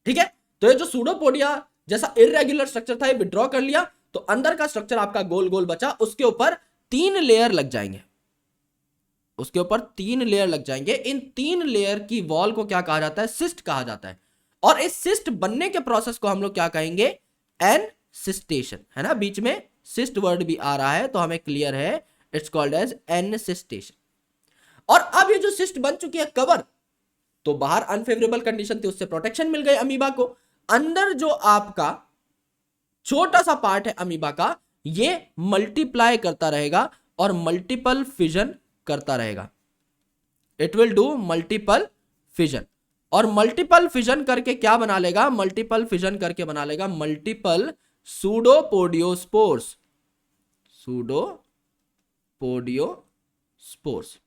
ठीक है। तो ये जो सूडोपोडिया जैसा इररेगुलर स्ट्रक्चर था ये विड्रॉ कर लिया, तो अंदर का स्ट्रक्चर आपका गोल गोल बचा, उसके ऊपर 3 लेयर लग जाएंगे, उसके ऊपर 3 लेयर लग जाएंगे। इन 3 लेयर की वॉल को क्या कहा जाता है, सिस्ट कहा जाता है। और इस सिस्ट बनने के प्रोसेस को हम लोग क्या कहेंगे, एनसिस्टेशन, है ना। बीच में सिस्ट वर्ड भी आ रहा है तो हमें क्लियर है, इट्स कॉल्ड एज एनसिस्टेशन। और अब ये जो सिस्ट बन चुकी है कवर, तो बाहर अनफेवरेबल कंडीशन थी, उससे प्रोटेक्शन मिल गई अमीबा को। अंदर जो आपका छोटा सा पार्ट है अमीबा का, ये मल्टीप्लाई करता रहेगा और मल्टीपल फिजन करता रहेगा। It will do multiple fission, और मल्टीपल फिजन करके क्या बना लेगा, मल्टीपल फिजन करके बना लेगा मल्टीपल सूडोपोडियोस्पोर्स, सूडोपोडियोस्पोर्स।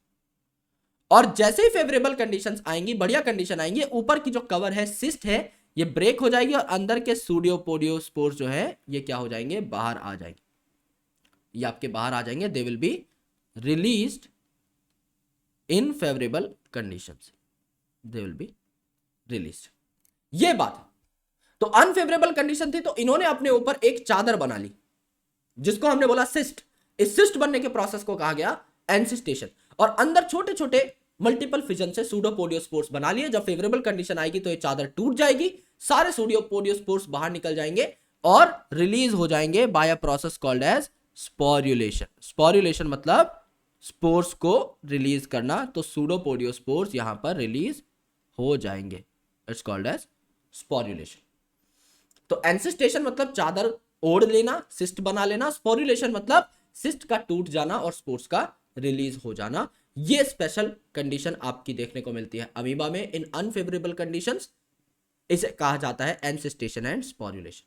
और जैसे ही फेवरेबल कंडीशंस आएंगी, बढ़िया कंडीशन आएंगी, ऊपर की जो कवर है, सिस्ट है, ये ब्रेक हो जाएगी और अंदर के सूडोपोडियोस्पोर्स जो है ये क्या हो जाएंगे, बाहर आ जाएंगे, ये आपके बाहर आ जाएंगे। They will be released in favourable conditions, they will be released. ये बात है। तो अनफेवरेबल कंडीशन थी तो इन्होंने अपने ऊपर एक चादर बना ली, जिसको हमने बोला सिस्ट। इस सिस्ट बनने के प्रोसेस को कहा गया एनसिस्टेशन, और अंदर छोटे छोटे मल्टीपल फिजन से सूडोपोडियोस्पोर्स बना लिए। जब फेवरेबल कंडीशन आएगी तो ये चादर टूट जाएगी, सारे सूडोपोडियोस्पोर्स बाहर निकल जाएंगे और रिलीज हो जाएंगे by a process called as sporulation. Sporulation मतलब स्पोर्स को रिलीज करना, तो सूडोपोडियोस्पोर्स यहां पर रिलीज हो जाएंगे, इट्स कॉल्ड एज स्पोर्युलेशन। तो एनसिस्टेशन मतलब चादर ओढ़ लेना, सिस्ट बना लेना। स्पोर्युलेशन मतलब सिस्ट का टूट जाना और स्पोर्स का रिलीज हो जाना। ये स्पेशल कंडीशन आपकी देखने को मिलती है अमीबा में इन अनफेवरेबल कंडीशंस, इसे कहा जाता है एनसिस्टेशन एंड स्पोर्युलेशन।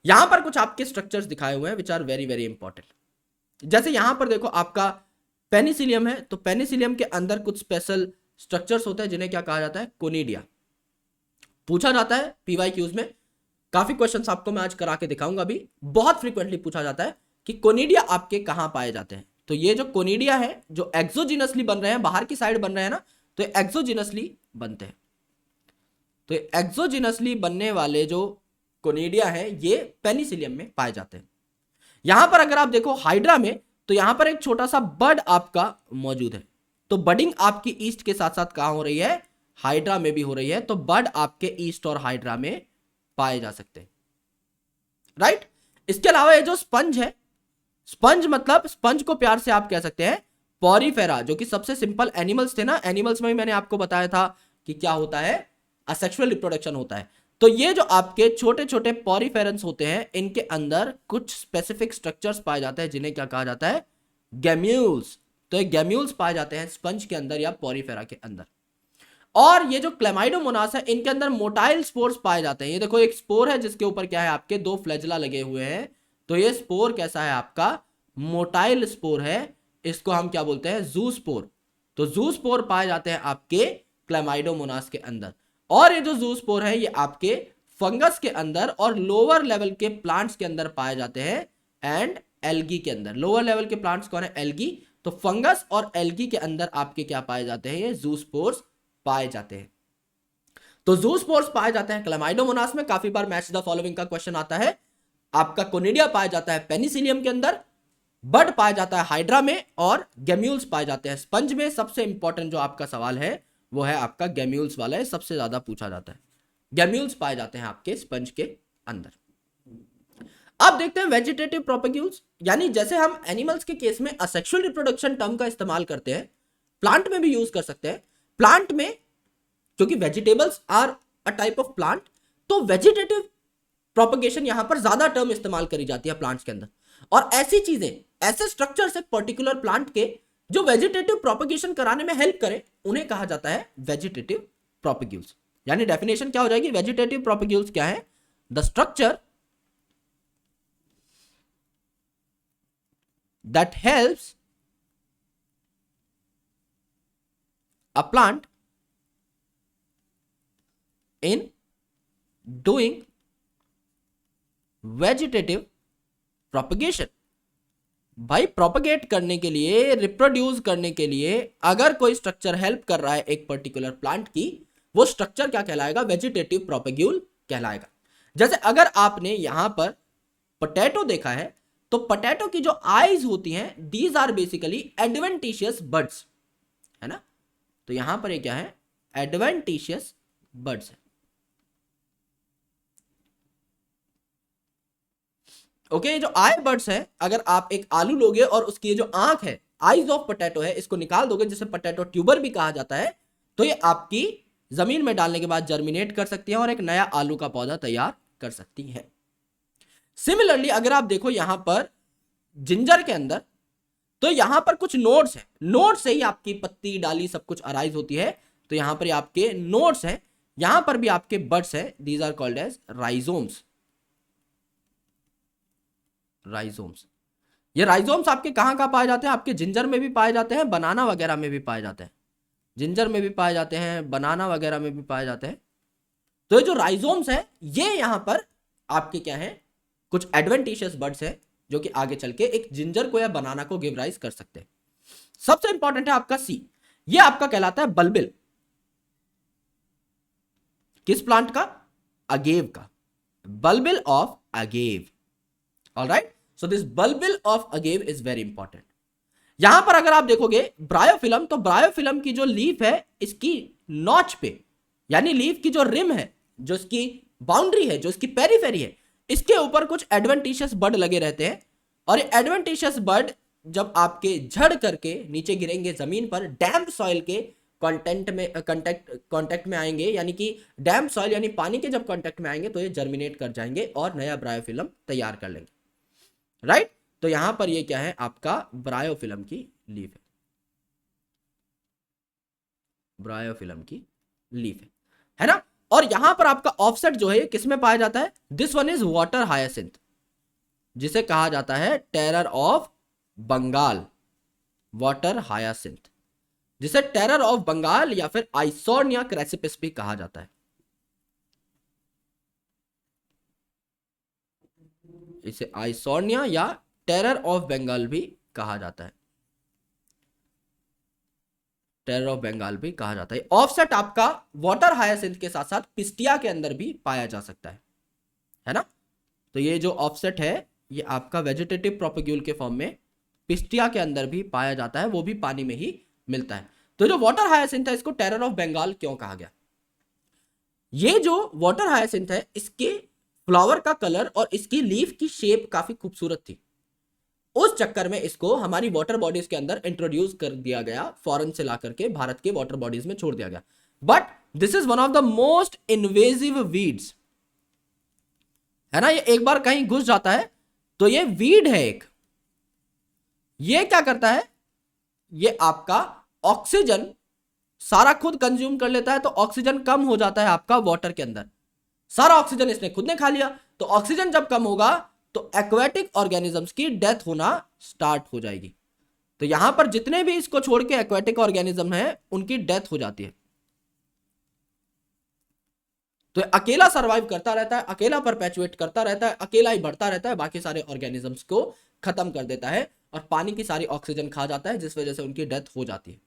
यहां पर कुछ आपके स्ट्रक्चर्स दिखाए हुए हैं which are very very important. जैसे यहां पर देखो आपका पेनिसिलियम है, तो पेनिसिलियम के अंदर कुछ स्पेशल स्ट्रक्चर्स होते हैं जिन्हें क्या कहा जाता है, कोनिडिया। पूछा जाता है पीवाईक्यूज में, काफी क्वेश्चंस आपको मैं आज करा के दिखाऊंगा। अभी बहुत फ्रीक्वेंटली पूछा जाता है कि कोनिडिया आपके कहां पाए जाते हैं। तो ये जो कोनिडिया है, जो एक्सोजिनसली बन रहे हैं, बाहर की साइड बन रहे हैं ना, तो एक्सोजिनसली बनते हैं। तो एक्सोजिनसली बनने वाले जो कोनिडिया है ये पेनिसिलियम में पाए जाते हैं। यहां पर अगर आप देखो हाइड्रा में, तो यहां पर एक छोटा सा बड आपका मौजूद है। तो बडिंग आपकी ईस्ट के साथ साथ कहां हो रही है, हाइड्रा में भी हो रही है। तो बड आपके ईस्ट और हाइड्रा में पाए जा सकते हैं, राइट। इसके अलावा ये जो स्पंज है, स्पंज मतलब स्पंज को प्यार से आप कह सकते हैं पॉरीफेरा, जो कि सबसे सिंपल एनिमल्स थे ना। एनिमल्स में भी मैंने आपको बताया था कि क्या होता है, असेक्सुअल रिप्रोडक्शन होता है। तो ये जो आपके छोटे छोटे पॉरीफेरंस होते हैं, इनके अंदर कुछ स्पेसिफिक स्ट्रक्चर्स पाए जाते हैं जिन्हें क्या कहा जाता है, गैम्यूल्स। तो ये गैम्यूल्स पाए जाते हैं स्पंज के अंदर या पॉरीफेरा के अंदर। और ये जो क्लेमाइडोमोनास है, इनके अंदर मोटाइल स्पोर्स पाए जाते हैं। ये देखो एक स्पोर है जिसके ऊपर क्या है, आपके 2 फ्लैजला लगे हुए हैं। तो ये स्पोर कैसा है, आपका मोटाइल स्पोर है। इसको हम क्या बोलते हैं, जू स्पोर। तो जू स्पोर पाए जाते हैं आपके क्लेमाइडोमोनास के अंदर। और ये जो जू स्पोर है ये आपके फंगस के अंदर और लोअर लेवल के प्लांट्स के अंदर पाए जाते हैं, एंड एल्गी के अंदर। लोअर लेवल के प्लांट्स कौन है, एल्गी। तो फंगस और एल्गी के अंदर आपके क्या पाए जाते हैं, ये जू स्पोर्स पाए जाते हैं। तो जू स्पोर्स पाए जाते हैं क्लेमाइडोमोनास में। काफी बार मैच द फॉलोइंग का क्वेश्चन आता है। आपका कोनिडिया पाया जाता है पेनिसिलियम के अंदर, बड पाया जाता है हाइड्रा में, और गैम्यूल्स पाए जाते हैं स्पंज में। सबसे इंपॉर्टेंट जो आपका सवाल है वो है आपका गैम्यूल्स वाला है, सबसे ज्यादा पूछा जाता है। गैम्यूल्स पाए जाते हैं आपके स्पंज के अंदर। अब देखते हैं वेजिटेटिव प्रोपेग्यूल्स, यानी जैसे हम एनिमल्स के केस में असेक्सुअल रिप्रोडक्शन टर्म का इस्तेमाल करते हैं, प्लांट में भी यूज कर सकते हैं। प्लांट में क्योंकि vegetables are a type of plant, तो वेजिटेटिव प्रोपगेशन यहां पर ज्यादा टर्म इस्तेमाल करी जाती है प्लांट्स के अंदर। और ऐसी चीजें, ऐसे स्ट्रक्चर्स एक पर्टिकुलर प्लांट के जो वेजिटेटिव प्रोपगेशन कराने में हेल्प करे, उन्हें कहा जाता है वेजिटेटिव प्रोपग्यूल्स। यानी डेफिनेशन क्या हो जाएगी, वेजिटेटिव प्रोपग्यूल्स क्या है, the structure that helps a plant in doing vegetative propagation. भाई प्रोपगेट करने के लिए, रिप्रोड्यूस करने के लिए अगर कोई स्ट्रक्चर हेल्प कर रहा है एक पर्टिकुलर प्लांट की, वो स्ट्रक्चर क्या कहलाएगा? वेजिटेटिव प्रोपेग्यूल कहलाएगा। जैसे अगर आपने यहां पर पोटैटो देखा है, तो पोटैटो की जो आईज होती हैं, these are basically adventitious buds, है ना। तो यहां पर ये क्या है? एडवेंटिशियस बड्स है। ओके, जो आई बर्ड्स है, अगर आप एक आलू लोगे और उसकी ये जो आंख है, आईज ऑफ पोटैटो है, इसको निकाल दोगे, जिसे पोटैटो ट्यूबर भी कहा जाता है, तो ये आपकी जमीन में डालने के बाद जर्मिनेट कर सकती है और एक नया आलू का पौधा तैयार कर सकती है। सिमिलरली अगर आप देखो यहां पर जिंजर के अंदर, तो यहां पर कुछ नोड्स हैं, नोड से ही आपकी पत्ती, डाली सब कुछ अराइज होती है। तो यहां पर आपके नोड्स हैं, यहां पर भी आपके बड्स हैं, these are called as rhizomes. Rhizomes, ये राइजोम्स आपके कहां कहां पाए जाते हैं? आपके जिंजर में भी पाए जाते हैं, बनाना वगैरह में भी पाए जाते हैं, जिंजर में भी पाए जाते हैं, बनाना वगैरह में भी पाए जाते हैं। तो ये जो राइजोम्स है, ये यहां पर आपके क्या है? कुछ एडवेंटिशियस बड्स है, जो कि आगे चल के एक जिंजर को या बनाना को गिव राइज कर सकते हैं। सबसे इंपॉर्टेंट है आपका सी, ये आपका कहलाता है बल्बिल। किस प्लांट का? अगेव का, bulbil of agave. Alright, so this bulbil of agave is very important. यहां पर अगर आप देखोगे ब्रायोफिलम, तो ब्रायोफिलम की जो लीफ है, इसकी नॉच पे, यानी लीफ की जो रिम है, जो इसकी बाउंड्री है, जो इसकी पेरीफेरी है, इसके ऊपर कुछ एडवेंटिशियस बड लगे रहते हैं। और ये एडवेंटिशियस बड जब आपके झड़ करके नीचे गिरेंगे जमीन पर, डैम्प सॉइल के कांटेक्ट में आएंगे, यानी कि डैम्प सॉइल यानी पानी के जब कांटेक्ट में आएंगे, तो ये जर्मिनेट कर जाएंगे और नया ब्रायोफिलम तैयार कर लेंगे। राइट, तो यहां पर ये क्या है? आपका ब्रायोफिलम की लीफ है, ब्रायोफिलम की लीफ है ना। और यहां पर आपका ऑफसेट जो है, किसमें पाया जाता है? This one is water hyacinth, जिसे कहा जाता है terror of Bengal, water hyacinth, जिसे टेरर ऑफ बंगाल या फिर आइसोर्निया क्रेसिपिस भी कहा जाता है। इसे आइसोर्निया या टेरर ऑफ बंगाल भी कहा जाता है, टेरर ऑफ बंगाल भी कहा जाता है। ऑफसेट आपका वाटर हायासिंथ के साथ साथ पिस्टिया के अंदर भी पाया जा सकता है ना। तो ये जो ऑफसेट है, ये आपका वेजिटेटिव प्रोपेग्यूल के फॉर्म में पिस्टिया के अंदर भी पाया जाता है, वो भी पानी में ही मिलता है। तो जो वाटर हायासिंथ है, इसको टेरर ऑफ बंगाल क्यों कहा गया? ये जो वाटर हायासिंथ है, इसके फ्लावर का कलर और इसकी लीफ की शेप काफी खूबसूरत थी। उस चक्कर में इसको हमारी वाटर बॉडीज के अंदर इंट्रोड्यूस कर दिया गया, फॉरेन से ला करके भारत के वाटर बॉडीज में छोड़ दिया गया। But this is one of the most invasive weeds, है ना। ये एक बार कहीं घुस जाता है तो ये वीड है एक। ये क्या करता है? ये आपका ऑक्सीजन सारा खुद कंज्यूम कर लेता है, तो ऑक्सीजन कम हो जाता है आपका वाटर के अंदर। सारा ऑक्सीजन इसने खुद ने खा लिया, तो ऑक्सीजन जब कम होगा तो एक्वेटिक ऑर्गेनिजम्स की डेथ होना स्टार्ट हो जाएगी। तो यहां पर जितने भी इसको छोड़ के एक्वेटिक ऑर्गेनिज्म है, उनकी डेथ हो जाती है। तो अकेला सरवाइव करता रहता है, अकेला परपेचुएट करता रहता है, अकेला ही बढ़ता रहता है, बाकी सारे ऑर्गेनिजम्स को खत्म कर देता है और पानी की सारी ऑक्सीजन खा जाता है, जिस वजह से उनकी डेथ हो जाती है।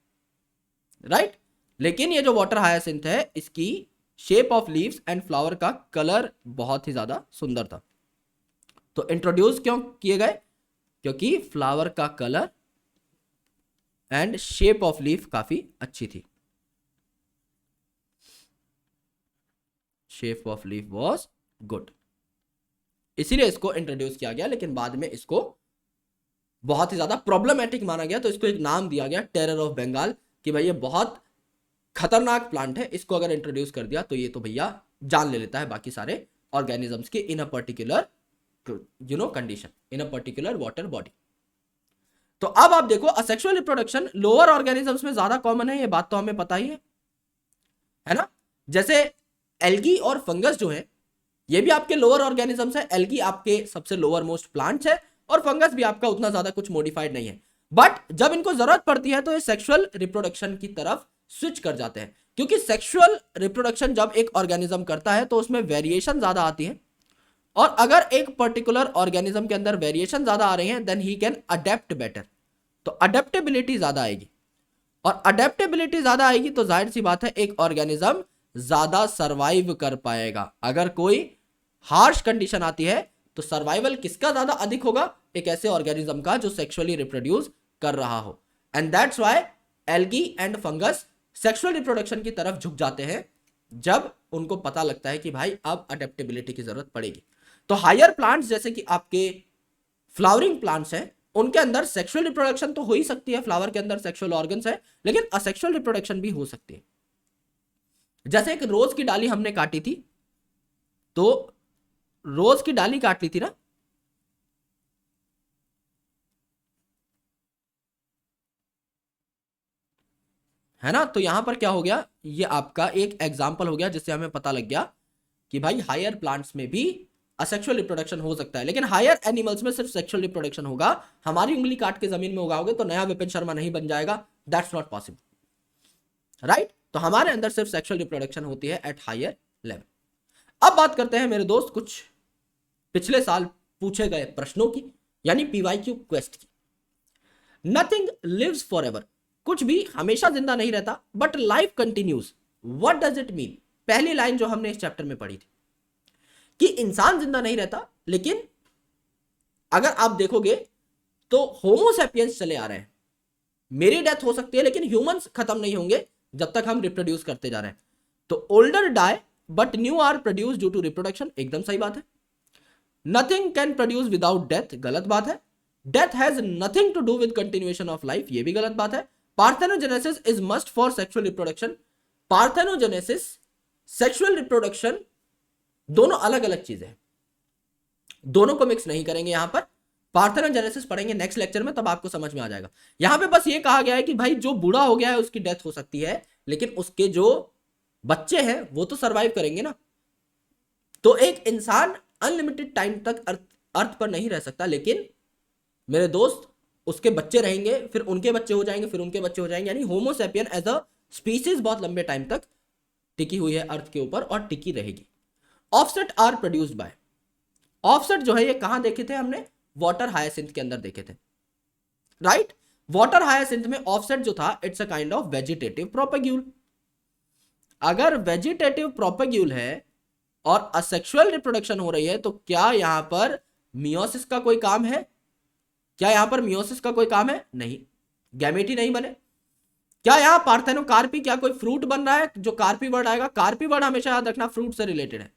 राइट, लेकिन ये जो वाटर हायासिंथ है, इसकी shape of leaves and flower का कलर बहुत ही ज्यादा सुंदर था। तो इंट्रोड्यूस क्यों किए गए? क्योंकि फ्लावर का colour and shape of leaf काफी अच्छी थी, shape of leaf was good, इसीलिए इसको इंट्रोड्यूस किया गया। लेकिन बाद में इसको बहुत ही ज्यादा प्रॉब्लमेटिक माना गया, तो इसको एक नाम दिया गया टेरर ऑफ बंगाल, कि भाई ये बहुत खतरनाक प्लांट है, इसको अगर इंट्रोड्यूस कर दिया तो ये तो भैया जान ले लेता है बाकी सारे ऑर्गेनिजम्स की in a particular condition, in a particular water body. तो अब आप देखो, असेक्सुअल रिप्रोडक्शन लोअर ऑर्गेनिजम्स में ज्यादा कॉमन है, ये बात तो हमें पता ही है ना। जैसे एल्गी और फंगस जो है, ये भी आपके लोअर ऑर्गेनिजम्स है। एल्गी आपके सबसे लोअर मोस्ट प्लांट्स है और फंगस भी आपका उतना ज्यादा कुछ मॉडिफाइड नहीं है, बट जब इनको जरूरत पड़ती है तो ये सेक्सुअल रिप्रोडक्शन की तरफ स्विच कर जाते हैं, क्योंकि सेक्सुअल रिप्रोडक्शन जब एक ऑर्गेनिज्म करता है तो उसमें वेरिएशन ज्यादा आती है, और अगर एक पर्टिकुलर ऑर्गेनिज्म के अंदर वेरिएशन ज्यादा आ रहे हैं then he can adapt better, तो अडेप्टेबिलिटी ज्यादा आएगी, और अडेप्टेबिलिटी ज्यादा आएगी तो जाहिर सी बात है एक ऑर्गेनिज्म ज्यादा सर्वाइव कर पाएगा। अगर कोई हार्श कंडीशन आती है तो सर्वाइवल किसका ज्यादा अधिक होगा, एक ऐसे ऑर्गेनिज्म का जो सेक्सुअली रिप्रोड्यूस कर रहा हो, and that's why algae and fungus sexual reproduction की तरफ झुक जाते हैं जब उनको पता लगता है कि भाई अब अडेप्टेबिलिटी की जरूरत पड़ेगी। तो हायर प्लांट्स जैसे कि आपके फ्लावरिंग प्लांट्स हैं, उनके अंदर सेक्सुअल रिप्रोडक्शन तो हो ही सकती है, फ्लावर के अंदर सेक्सुअल ऑर्गन्स है, लेकिन असेक्सुअल रिप्रोडक्शन भी हो सकती है। जैसे एक रोज की डाली हमने काटी थी, तो रोज की डाली काट ली थी ना, है ना, तो यहां पर क्या हो गया, ये आपका एक एग्जाम्पल हो गया जिससे हमें पता लग गया कि भाई हायर प्लांट्स में भी असेक्सुअल रिप्रोडक्शन हो सकता है, लेकिन हायर एनिमल्स में सिर्फ सेक्सुअल रिप्रोडक्शन होगा। हमारी उंगली काट के जमीन में उगाओगे तो नया विपिन शर्मा नहीं बन जाएगा, दैट्स नॉट पॉसिबल, राइट। तो हमारे अंदर सिर्फ सेक्सुअल रिप्रोडक्शन होती है एट हायर लेवल। अब बात करते हैं मेरे दोस्त कुछ पिछले साल पूछे गए प्रश्नों की, यानी पीवाईक्यू क्वेस्ट की। नथिंग लिव्स फॉरएवर, कुछ भी हमेशा जिंदा नहीं रहता, but life continues, what does it mean. पहली लाइन जो हमने इस चैप्टर में पढ़ी थी कि इंसान जिंदा नहीं रहता, लेकिन अगर आप देखोगे तो होमोसेपियंस चले आ रहे हैं, मेरी डेथ हो सकती है लेकिन ह्यूमंस खत्म नहीं होंगे जब तक हम रिप्रोड्यूस करते जा रहे हैं। तो older die but new are produce due to reproduction, एकदम सही बात है। Nothing can produce without death, गलत बात है। Death has nothing to do with continuation of life, ये भी गलत बात है। Parthenogenesis is must for sexual reproduction, parthenogenesis sexual reproduction दोनों अलग अलग चीजें हैं, दोनों को मिक्स नहीं करेंगे। यहां पर पार्थेनोजेनेसिस पढ़ेंगे नेक्स्ट लेक्चर में, तब आपको समझ में आ जाएगा। यहां पे बस ये कहा गया है कि भाई जो बूढ़ा हो गया है उसकी डेथ हो सकती है, लेकिन उसके जो बच्चे हैं वो तो सरवाइव करेंगे ना। तो एक इंसान अनलिमिटेड टाइम तक अर्थ पर नहीं रह सकता, लेकिन मेरे दोस्त उसके बच्चे रहेंगे, फिर उनके बच्चे हो जाएंगे, फिर उनके बच्चे हो जाएंगे, यानी होमोसेपियन एज अ स्पीसीज बहुत लंबे टाइम तक टिकी हुई है अर्थ के ऊपर और टिकी रहेगी। Offset are produced by, offset जो है ये कहां देखे थे हमने, वाटर हायासिंथ के अंदर देखे थे, राइट। वाटर हायासिंथ में ऑफसेट जो था it's a kind of vegetative propagule. अगर वेजिटेटिव प्रोपेग्यूल है और असेक्सुअल रिप्रोडक्शन हो रही है तो क्या यहां पर मियोसिस का कोई काम है, क्या यहां पर मियोसिस का कोई काम है, नहीं, गैमेट ही नहीं बने। क्या यहां पार्थेनोकार्पी, क्या कोई फ्रूट बन रहा है, जो कार्पी वर्ड आएगा, कार्पी वर्ड हमेशा याद रखना फ्रूट से रिलेटेड है।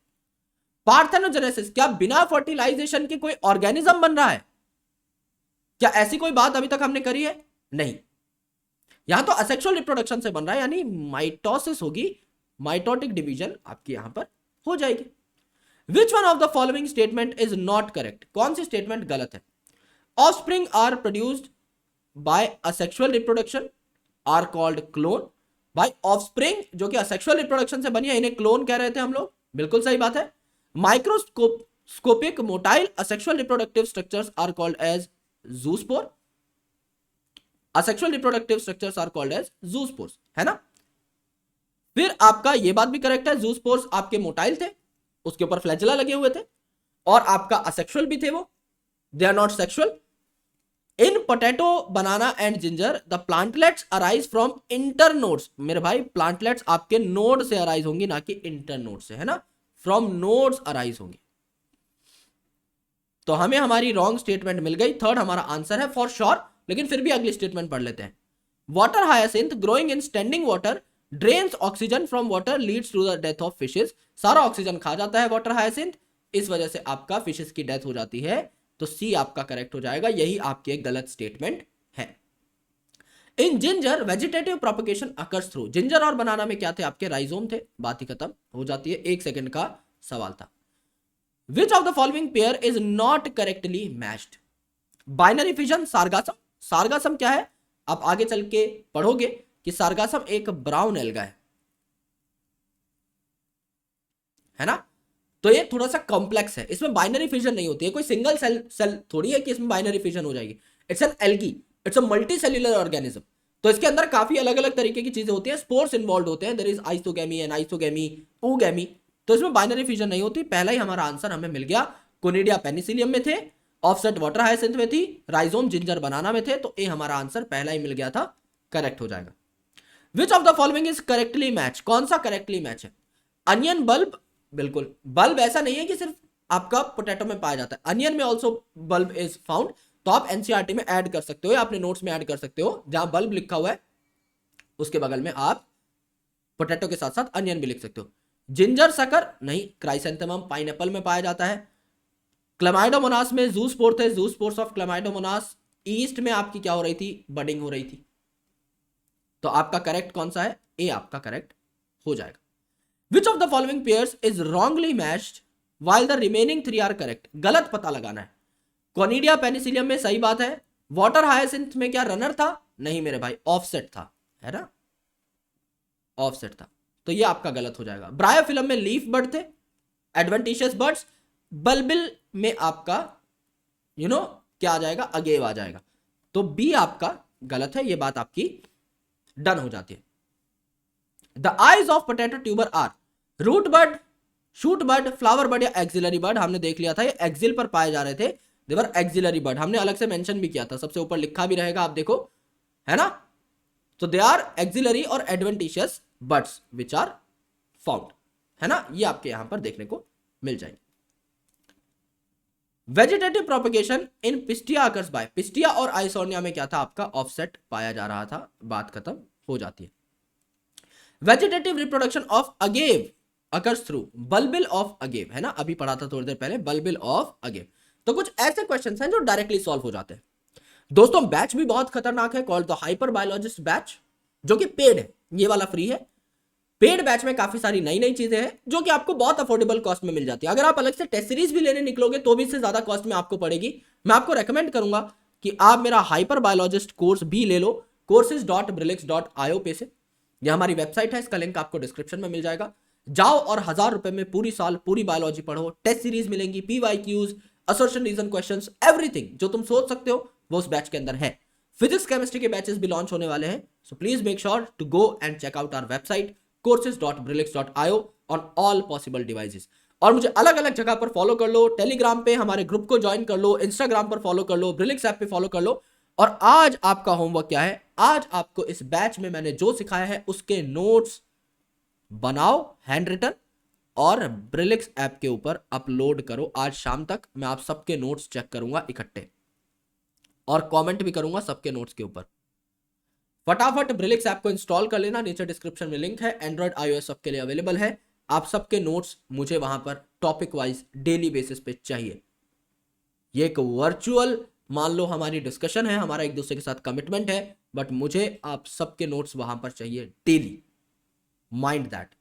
पार्थेनोजेनेसिस, क्या बिना फर्टिलाइजेशन के कोई ऑर्गेनिज्म बन रहा है, क्या ऐसी कोई बात अभी तक हमने करी है, नहीं। यहां तो असेक्सुअल रिप्रोडक्शन से बन रहा है, यानी माइटोसिस होगी, माइटोटिक डिवीजन आपकी यहां पर हो जाएगी। Which one of the following statement is not correct, कौन सी स्टेटमेंट गलत है। Offspring are produced by asexual reproduction are called clone. भाई ऑफस्प्रिंग जो कि असेक्सुअल रिप्रोडक्शन से बनी है इन्हें क्लोन कह रहे थे हम लोग, बिल्कुल सही बात है। Microscopic motile asexual reproductive structures are called as zoospore, asexual reproductive structures are called as zoospores, है ना। फिर आपका ये बात भी करेक्ट है, जूस्पोर्स आपके मोटाइल थे, उसके ऊपर फ्लैजेला लगे हुए थे, और आपका असेक्सुअल भी थे वो, they are not sexual. In potato banana and ginger the plantlets arise from internodes, मेरे भाई प्लांटलेट्स आपके नोड से अराइज होंगी ना कि इंटरनोड से, है ना, फ्रॉम नोड्स अराइज होंगी। तो हमें हमारी रॉन्ग स्टेटमेंट मिल गई, थर्ड हमारा आंसर है फॉर श्योर, लेकिन फिर भी अगली स्टेटमेंट पढ़ लेते हैं। Water hyacinth growing in standing water drains oxygen from water leads to the death of fishes, सारा ऑक्सीजन खा जाता है वाटर हायासिंथ, इस वजह से आपका फिशेस की डेथ हो जाती है, तो सी आपका करेक्ट हो जाएगा, यही आपकी एक गलत स्टेटमेंट है। In ginger vegetative propagation occurs through, ginger और बनाना में क्या थे आपके, राइजोम थे, बात ही खत्म हो जाती है, एक सेकंड का सवाल था। Which of the following pair is not correctly matched, binary fission, sargassum, sargassum क्या है आप आगे चल के पढ़ोगे कि सार्गासम एक ब्राउन एल्गा है ना, तो ये थोड़ा सा कॉम्प्लेक्स है, इसमें बाइनरी फिजन नहीं होती है, कोई सिंगल सेल सेल थोड़ी है कि इसमें बाइनरी फिजन हो जाएगी। It's an algae, it's a multi cellular organism. तो इसके अंदर काफी अलग अलग तरीके की चीजें होती हैं, स्पोर्स इन्वॉल्व होते हैं, there is isogamy and isogamy, ooगेमी। तो इसमें बाइनरी फिजन नहीं होती। पहला ही हमारा आंसर हमें मिल गया, कोनिडिया पेनिसिलियम में थे, ऑफसेट वाटर हाइसिंथ में थी, राइजोम जिंजर बनाना में थे। तो ए हमारा आंसर पहला ही मिल गया था, करेक्ट हो जाएगा। विच of the following is correctly match, कौन सा करेक्टली मैच है? अनियन बल्ब, बिल्कुल बल्ब ऐसा नहीं है कि सिर्फ आपका पोटैटो में पाया जाता है, अनियन में ऑल्सो बल्ब इज फाउंड। तो आप एनसीईआरटी में ऐड कर सकते हो या अपने नोट्स में ऐड कर सकते हो, जहां बल्ब लिखा हुआ है उसके बगल में आप पोटैटो के साथ साथ अनियन भी लिख सकते हो। जिंजर सकर नहीं, क्राइसेंथेमम पाइनएप्पल में पाया जाता है। क्लेमाइडोमोनास में जूस्पोर थे, जूस्पोर्स ऑफ क्लेमाइडोमोनास। ईस्ट में आपकी क्या हो रही थी? बडिंग हो रही थी। तो आपका करेक्ट कौन सा है? ए आपका करेक्ट हो जाएगा। विच of the following pairs is wrongly matched while the remaining 3 are correct, गलत पता लगाना है। कोनिडिया पेनिसिलियम में सही बात है, वाटर हायासिंथ में क्या रनर था? नहीं मेरे भाई, ऑफसेट था, है ना, ऑफसेट था। तो ये आपका गलत हो जाएगा। ब्रायोफिलम में लीफ बर्ड थे, एडवेंटिशियस बर्ड्स। बल्बिल में आपका क्या आ जाएगा? अगेव आ जाएगा। तो बी आपका गलत है, ये बात आपकी डन हो जाती है। The eyes of potato tuber are root bud, shoot bud, flower bud या एक्सिलरी बर्ड। हमने देख लिया था ये एक्सिल पर पाए जा रहे थे, देवर एक्सिलरी बर्ड। हमने अलग से मेंशन भी किया था, सबसे ऊपर लिखा भी रहेगा, आप देखो, है ना। तो दे आर एक्सिलरी और adventitious buds which are found, है ना, ये आपके यहां पर देखने को मिल जाएंगे। Vegetative propagation in pistia occurs by, pistia और आइसोनिया में क्या था? आपका ऑफसेट पाया जा रहा था, बात खत्म हो जाती है। Vegetative reproduction of agave occurs through bulbil of agave, है ना, अभी पढ़ा था थोड़ी देर पहले, बल्बिल ऑफ अगेव। तो कुछ ऐसे क्वेश्चंस हैं जो डायरेक्टली सॉल्व हो जाते हैं। दोस्तों बैच भी बहुत खतरनाक है, called the hyper biologist batch, जो कि पेड है, ये वाला फ्री है। पेड बैच में काफी सारी नई नई चीजें हैं जो कि आपको बहुत अफोर्डेबल कॉस्ट में मिल जाती है। अगर आप अलग से टेस्ट सीरीज भी लेने निकलोगे तो भी इससे ज्यादा कॉस्ट में आपको पड़ेगी। मैं आपको रेकमेंड करूंगा कि आप मेरा हाइपर बायोलॉजिस्ट कोर्स भी ले लो, courses.brillix.io पे से। यह हमारी वेबसाइट है, इसका लिंक आपको डिस्क्रिप्शन में मिल जाएगा। जाओ और 1000 रुपए में पूरी साल पूरी बायोलॉजी पढ़ो, टेस्ट सीरीज मिलेंगी, PYQs, assertion reason questions, everything जो तुम सोच सकते हो वो उस बैच के अंदर है। फिजिक्स केमिस्ट्री के बैचेस भी लॉन्च होने वाले हैं, so please make sure to go and check out our website courses.brillix.io on all possible devices. और मुझे अलग अलग जगह पर फॉलो कर लो, टेलीग्राम पे हमारे ग्रुप को ज्वाइन कर लो, इंस्टाग्राम पर फॉलो कर लो, ब्रिलिक्स ऐप पे फॉलो कर लो। और आज आपका होमवर्क क्या है? आज आपको इस बैच में मैंने जो सिखाया है उसके नोट्स बनाओ हैंड रिटन और ब्रिलिक्स ऐप के ऊपर अपलोड करो। आज शाम तक मैं आप सबके नोट्स चेक करूंगा इकट्ठे, और कमेंट भी करूंगा सबके नोट्स के ऊपर। फटाफट ब्रिलिक्स ऐप को इंस्टॉल कर लेना, नीचे डिस्क्रिप्शन में लिंक है, एंड्रॉइड iOS सबके लिए अवेलेबल है। आप सबके नोट्स मुझे वहां पर टॉपिक वाइज डेली बेसिस पे चाहिए। ये एक वर्चुअल मान लो हमारी डिस्कशन है, हमारा एक दूसरे के साथ कमिटमेंट है, बट मुझे आप सबके नोट्स वहां पर चाहिए डेली, माइंड दैट।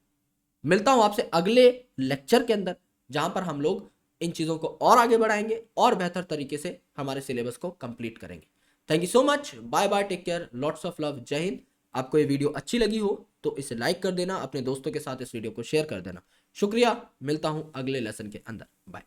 मिलता हूं आपसे अगले लेक्चर के अंदर, जहां पर हम लोग इन चीजों को और आगे बढ़ाएंगे और बेहतर तरीके से हमारे सिलेबस को कंप्लीट करेंगे। Thank you so much, bye bye, take care, lots of love, जय हिंद। आपको ये वीडियो अच्छी लगी हो तो इसे लाइक कर देना, अपने दोस्तों के साथ इस वीडियो को शेयर कर देना। शुक्रिया, मिलता हूं अगले लेसन के अंदर, बाय।